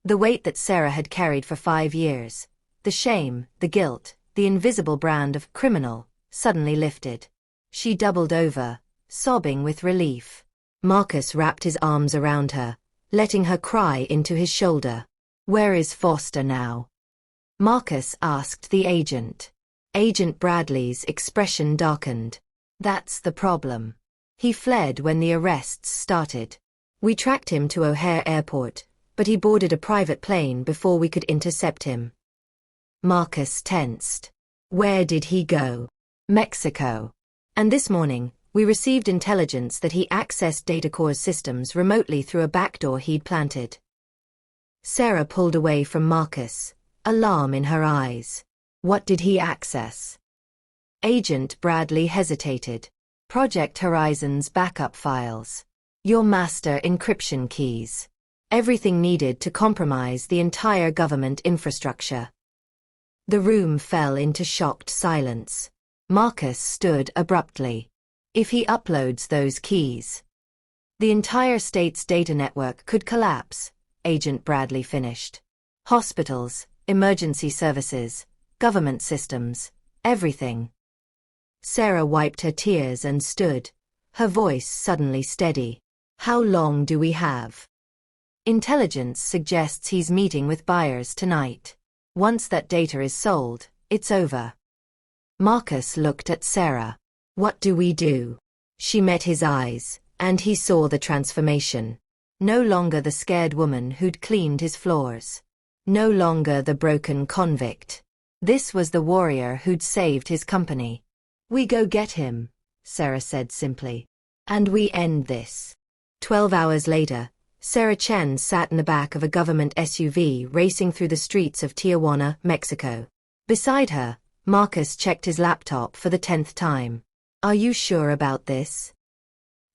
The weight that Sarah had carried for 5 years, the shame, the guilt, the invisible brand of criminal, suddenly lifted. She doubled over, sobbing with relief. Marcus wrapped his arms around her, letting her cry into his shoulder. Where is Foster now? Marcus asked the agent. Agent Bradley's expression darkened. That's the problem. He fled when the arrests started. We tracked him to O'Hare Airport, but he boarded a private plane before we could intercept him. Marcus tensed. Where did he go? Mexico. And this morning, we received intelligence that he accessed Data Core's systems remotely through a backdoor he'd planted. Sarah pulled away from Marcus, alarm in her eyes. What did he access? Agent Bradley hesitated. Project Horizon's backup files. Your master encryption keys. Everything needed to compromise the entire government infrastructure. The room fell into shocked silence. Marcus stood abruptly. If he uploads those keys, the entire state's data network could collapse, Agent Bradley finished. Hospitals, emergency services, government systems, everything. Sarah wiped her tears and stood, her voice suddenly steady. How long do we have? Intelligence suggests he's meeting with buyers tonight. Once that data is sold, it's over. Marcus looked at Sarah. What do we do? She met his eyes, and he saw the transformation. No longer the scared woman who'd cleaned his floors. No longer the broken convict. This was the warrior who'd saved his company. We go get him, Sarah said simply. And we end this. 12 hours later, Sarah Chen sat in the back of a government SUV racing through the streets of Tijuana, Mexico. Beside her, Marcus checked his laptop for the 10th time. Are you sure about this?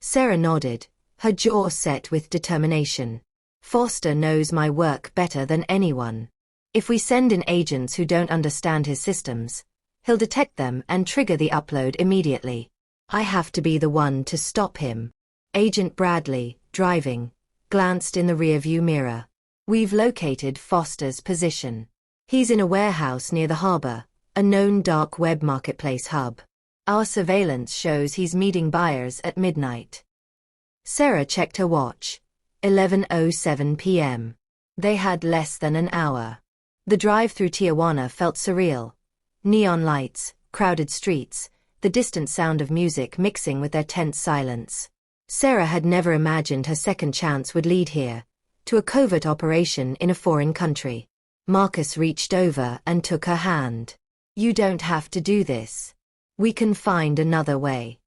Sarah nodded, her jaw set with determination. Foster knows my work better than anyone. If we send in agents who don't understand his systems, he'll detect them and trigger the upload immediately. I have to be the one to stop him. Agent Bradley, driving, glanced in the rearview mirror. We've located Foster's position. He's in a warehouse near the harbor, a known dark web marketplace hub. Our surveillance shows he's meeting buyers at midnight. Sarah checked her watch. 11:07 p.m. They had less than an hour. The drive through Tijuana felt surreal. Neon lights, crowded streets, the distant sound of music mixing with their tense silence. Sarah had never imagined her second chance would lead here, to a covert operation in a foreign country. Marcus reached over and took her hand. "You don't have to do this. We can find another way."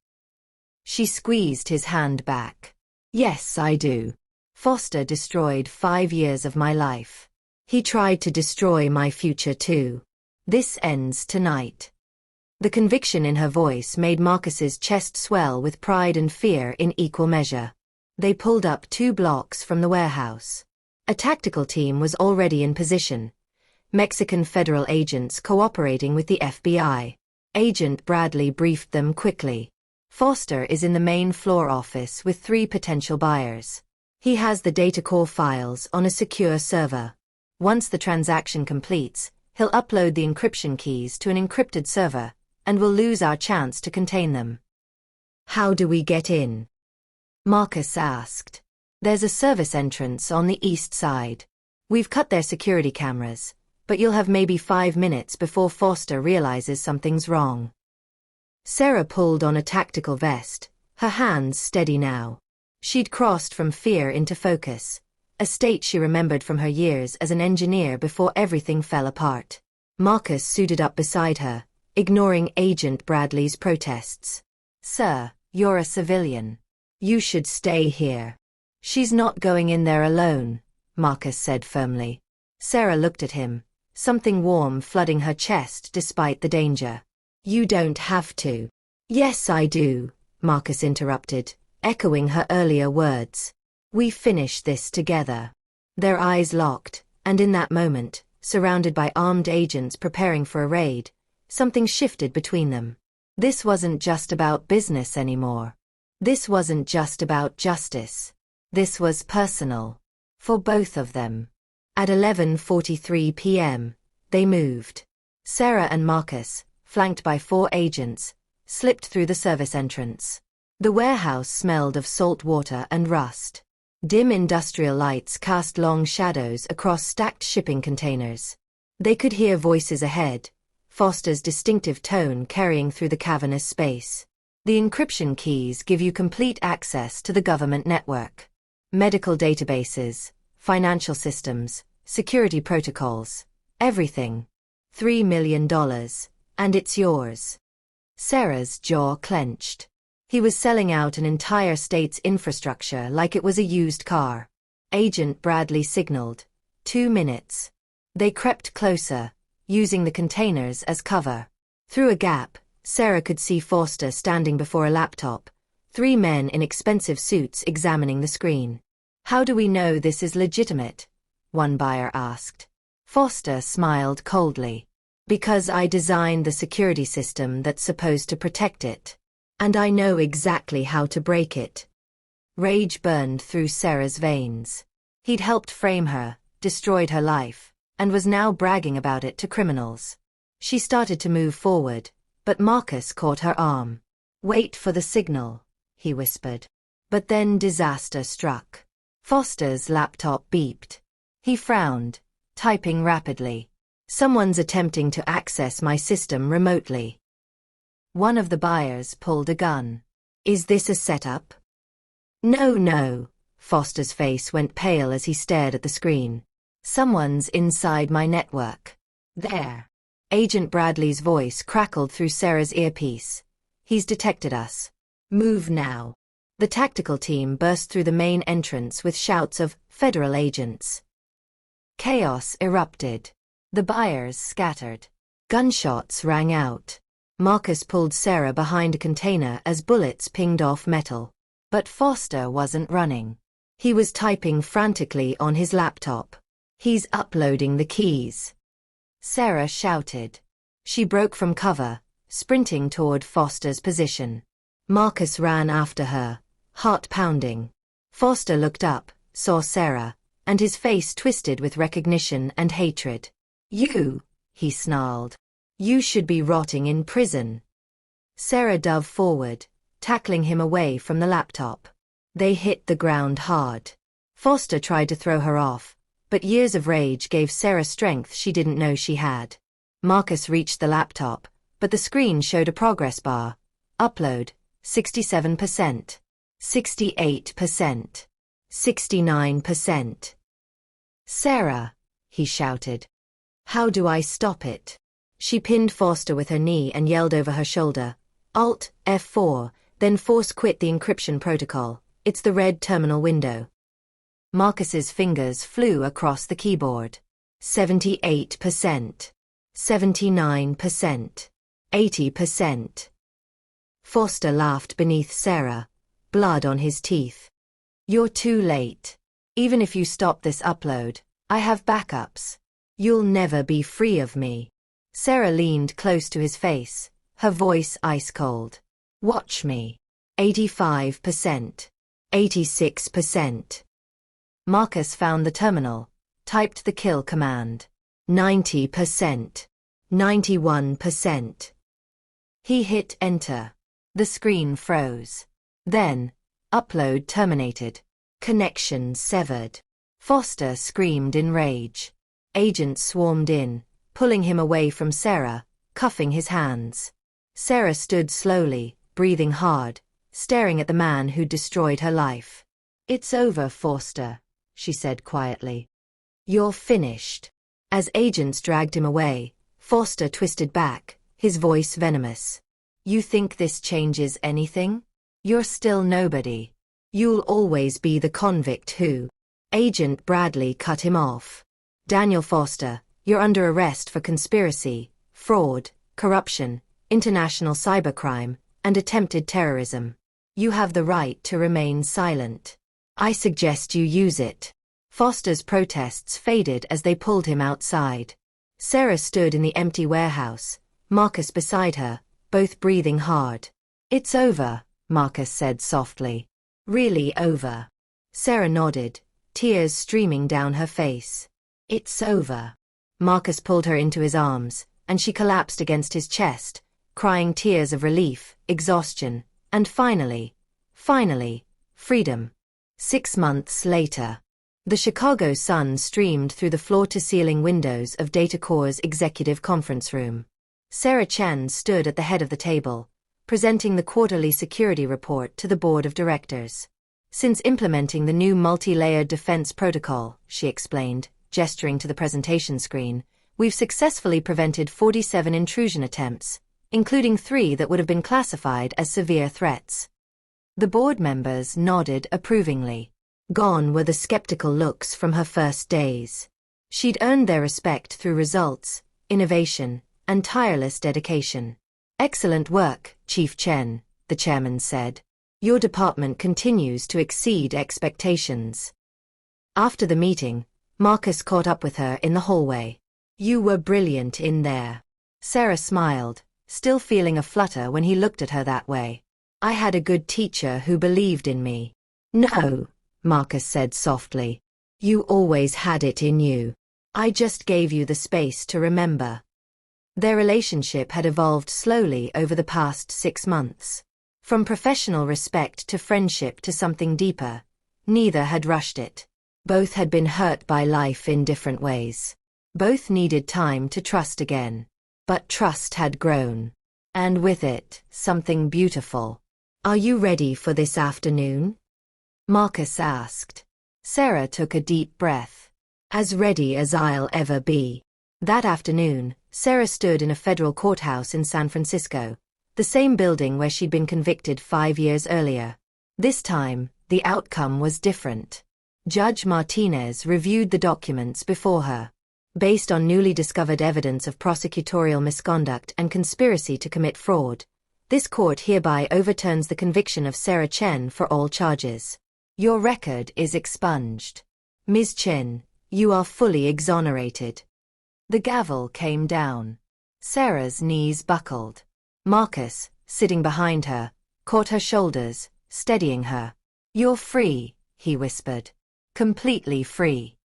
She squeezed his hand back. "Yes, I do. Foster destroyed 5 years of my life. He tried to destroy my future too. This ends tonight." The conviction in her voice made Marcus's chest swell with pride and fear in equal measure. They pulled up 2 blocks from the warehouse. A tactical team was already in position. Mexican federal agents cooperating with the FBI. Agent Bradley briefed them quickly. "Foster is in the main floor office with 3 potential buyers. He has the data core files on a secure server. Once the transaction completes, he'll upload the encryption keys to an encrypted server, and we'll lose our chance to contain them." "How do we get in?" Marcus asked. "There's a service entrance on the east side. We've cut their security cameras, but you'll have maybe 5 minutes before Foster realizes something's wrong." Sarah pulled on a tactical vest, her hands steady now. She'd crossed from fear into focus, a state she remembered from her years as an engineer before everything fell apart. Marcus suited up beside her, ignoring Agent Bradley's protests. "Sir, you're a civilian. You should stay here." "She's not going in there alone," Marcus said firmly. Sarah looked at him, something warm flooding her chest despite the danger. "You don't have to." "Yes, I do," Marcus interrupted, echoing her earlier words. "We finish this together." Their eyes locked, and in that moment, surrounded by armed agents preparing for a raid, something shifted between them. This wasn't just about business anymore. This wasn't just about justice. This was personal. For both of them. At 11:43 p.m., they moved. Sarah and Marcus, flanked by 4 agents, slipped through the service entrance. The warehouse smelled of salt water and rust. Dim industrial lights cast long shadows across stacked shipping containers. They could hear voices ahead, Foster's distinctive tone carrying through the cavernous space. "The encryption keys give you complete access to the government network. Medical databases, financial systems, security protocols, everything. $3 million, and it's yours." Sarah's jaw clenched. He was selling out an entire state's infrastructure like it was a used car. Agent Bradley signaled. 2 minutes. They crept closer, using the containers as cover. Through a gap, Sarah could see Foster standing before a laptop, 3 men in expensive suits examining the screen. "How do we know this is legitimate?" one buyer asked. Foster smiled coldly. "Because I designed the security system that's supposed to protect it. And I know exactly how to break it." Rage burned through Sarah's veins. He'd helped frame her, destroyed her life, and was now bragging about it to criminals. She started to move forward, but Marcus caught her arm. "Wait for the signal," he whispered. But then disaster struck. Foster's laptop beeped. He frowned, typing rapidly. "Someone's attempting to access my system remotely." One of the buyers pulled a gun. "Is this a setup?" No, Foster's face went pale as he stared at the screen. "Someone's inside my network." "There." Agent Bradley's voice crackled through Sarah's earpiece. "He's detected us. Move now." The tactical team burst through the main entrance with shouts of federal agents. Chaos erupted. The buyers scattered. Gunshots rang out. Marcus pulled Sarah behind a container as bullets pinged off metal. But Foster wasn't running. He was typing frantically on his laptop. "He's uploading the keys." Sarah shouted. She broke from cover, sprinting toward Foster's position. Marcus ran after her, heart pounding. Foster looked up, saw Sarah, and his face twisted with recognition and hatred. "You," he snarled. "You should be rotting in prison." Sarah dove forward, tackling him away from the laptop. They hit the ground hard. Foster tried to throw her off, but years of rage gave Sarah strength she didn't know she had. Marcus reached the laptop, but the screen showed a progress bar. Upload, 67%, 68%, 69%. Sarah, he shouted. How do I stop it? She pinned Foster with her knee and yelled over her shoulder, Alt, F4, then force quit the encryption protocol. It's the red terminal window. Marcus's fingers flew across the keyboard. 78%, 79%, 80%. Foster laughed beneath Sarah, blood on his teeth. You're too late. Even if you stop this upload, I have backups. You'll never be free of me. Sarah leaned close to his face, her voice ice cold. Watch me. 85%, 86%. Marcus found the terminal, typed the kill command. 90%, 91%. He hit enter. The screen froze. Then, upload terminated. Connection severed. Foster screamed in rage. Agents swarmed in, pulling him away from Sarah, cuffing his hands. Sarah stood slowly, breathing hard, staring at the man who'd destroyed her life. It's over, Foster, she said quietly. You're finished. As agents dragged him away, Foster twisted back, his voice venomous. You think this changes anything? You're still nobody. You'll always be the convict who... Agent Bradley cut him off. Daniel Foster, you're under arrest for conspiracy, fraud, corruption, international cybercrime, and attempted terrorism. You have the right to remain silent. I suggest you use it. Foster's protests faded as they pulled him outside. Sarah stood in the empty warehouse, Marcus beside her, both breathing hard. It's over, Marcus said softly. Really over. Sarah nodded, tears streaming down her face. It's over. Marcus pulled her into his arms, and she collapsed against his chest, crying tears of relief, exhaustion, and finally, freedom. 6 months later. The Chicago sun streamed through the floor-to-ceiling windows of DataCore's executive conference room. Sarah Chen stood at the head of the table, presenting the quarterly security report to the board of directors. Since implementing the new multi-layered defense protocol, she explained, gesturing to the presentation screen, we've successfully prevented 47 intrusion attempts, including 3 that would have been classified as severe threats. The board members nodded approvingly. Gone were the skeptical looks from her first days. She'd earned their respect through results, innovation, and tireless dedication. Excellent work, Chief Chen, the chairman said. Your department continues to exceed expectations. After the meeting, Marcus caught up with her in the hallway. You were brilliant in there. Sarah smiled, still feeling a flutter when he looked at her that way. I had a good teacher who believed in me. No, Marcus said softly. You always had it in you. I just gave you the space to remember. Their relationship had evolved slowly over the past 6 months. From professional respect to friendship to something deeper, neither had rushed it. Both had been hurt by life in different ways. Both needed time to trust again. But trust had grown. And with it, something beautiful. Are you ready for this afternoon? Marcus asked. Sarah took a deep breath. As ready as I'll ever be. That afternoon, Sarah stood in a federal courthouse in San Francisco, the same building where she'd been convicted 5 years earlier. This time, the outcome was different. Judge Martinez reviewed the documents before her. Based on newly discovered evidence of prosecutorial misconduct and conspiracy to commit fraud, this court hereby overturns the conviction of Sarah Chen for all charges. Your record is expunged. Ms. Chen, you are fully exonerated. The gavel came down. Sarah's knees buckled. Marcus, sitting behind her, caught her shoulders, steadying her. You're free, he whispered. Completely free.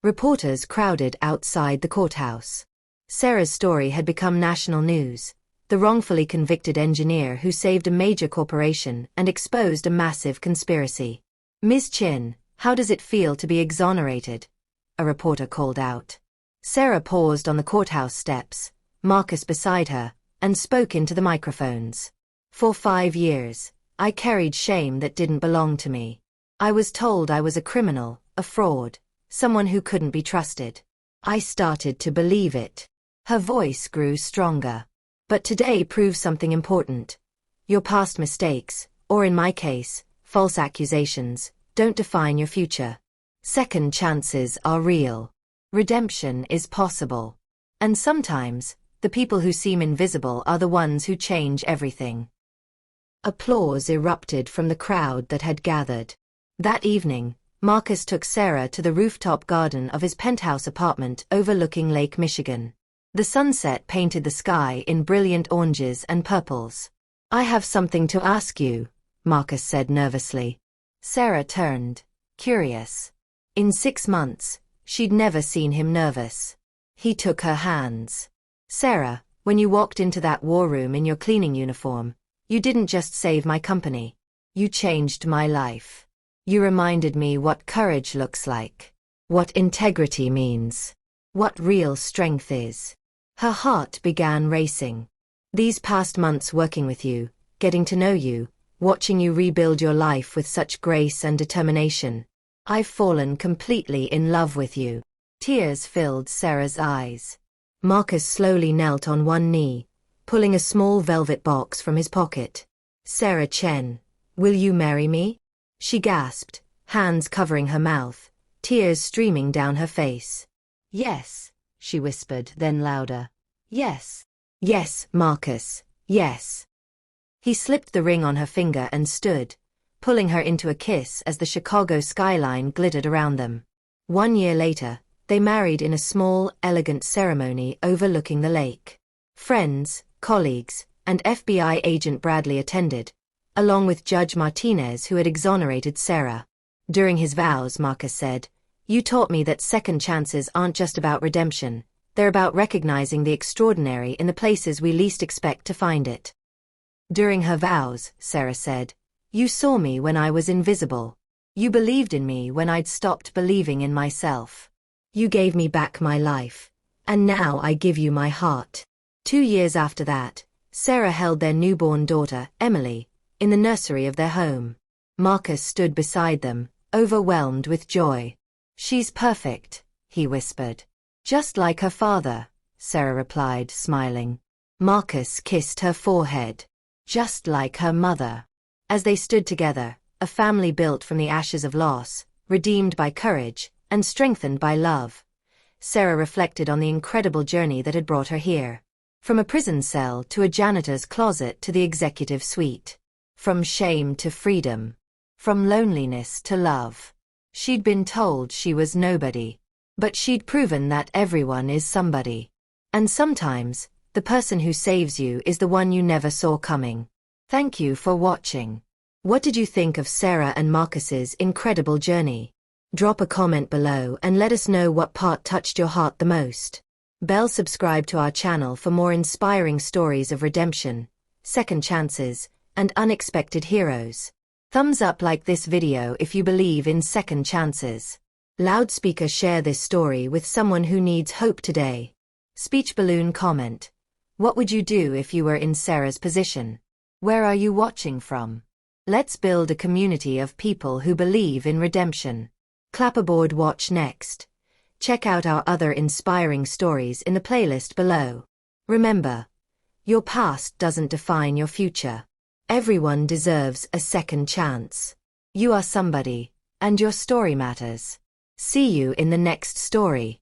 Reporters crowded outside the courthouse. Sarah's story had become national news. The wrongfully convicted engineer who saved a major corporation and exposed a massive conspiracy. Ms. Chin, How does it feel to be exonerated? A reporter called out. Sarah paused on the courthouse steps, Marcus beside her, and spoke into the microphones. For 5 years, I carried shame that didn't belong to me. I was told I was a criminal, a fraud, someone who couldn't be trusted. I started to believe it. Her voice grew stronger. But today proves something important. Your past mistakes, or in my case, false accusations, don't define your future. Second chances are real. Redemption is possible. And sometimes, the people who seem invisible are the ones who change everything. Applause erupted from the crowd that had gathered. That evening, Marcus took Sarah to the rooftop garden of his penthouse apartment overlooking Lake Michigan. The sunset painted the sky in brilliant oranges and purples. I have something to ask you, Marcus said nervously. Sarah turned, curious. In 6 months, she'd never seen him nervous. He took her hands. Sarah, when you walked into that war room in your cleaning uniform, you didn't just save my company. You changed my life. You reminded me what courage looks like, what integrity means, what real strength is. Her heart began racing. These past months working with you, getting to know you, watching you rebuild your life with such grace and determination. I've fallen completely in love with you. Tears filled Sarah's eyes. Marcus slowly knelt on one knee, pulling a small velvet box from his pocket. Sarah Chen, will you marry me? She gasped, hands covering her mouth, tears streaming down her face. Yes, she whispered, then louder. Yes. Yes, Marcus, yes. He slipped the ring on her finger and stood, pulling her into a kiss as the Chicago skyline glittered around them. 1 year later, they married in a small, elegant ceremony overlooking the lake. Friends, colleagues, and FBI agent Bradley attended, along with Judge Martinez who had exonerated Sarah. During his vows, Marcus said, "You taught me that second chances aren't just about redemption, they're about recognizing the extraordinary in the places we least expect to find it." During her vows, Sarah said, "You saw me when I was invisible. You believed in me when I'd stopped believing in myself. You gave me back my life, and now I give you my heart." 2 years after that, Sarah held their newborn daughter, Emily, in the nursery of their home. Marcus stood beside them, overwhelmed with joy. "She's perfect," he whispered. "Just like her father," Sarah replied, smiling. Marcus kissed her forehead. "Just like her mother." As they stood together, a family built from the ashes of loss, redeemed by courage, and strengthened by love. Sarah reflected on the incredible journey that had brought her here. From a prison cell to a janitor's closet to the executive suite. From shame to freedom. From loneliness to love. She'd been told she was nobody. But she'd proven that everyone is somebody. And sometimes, the person who saves you is the one you never saw coming. Thank you for watching. What did you think of Sarah and Marcus's incredible journey? Drop a comment below and let us know what part touched your heart the most. Subscribe to our channel for more inspiring stories of redemption, second chances, and unexpected heroes. Thumbs up like this video if you believe in second chances. Loudspeaker share this story with someone who needs hope today. Speech balloon comment. What would you do if you were in Sarah's position? Where are you watching from? Let's build a community of people who believe in redemption. Clapperboard watch next. Check out our other inspiring stories in the playlist below. Remember, your past doesn't define your future. Everyone deserves a second chance. You are somebody, and your story matters. See you in the next story.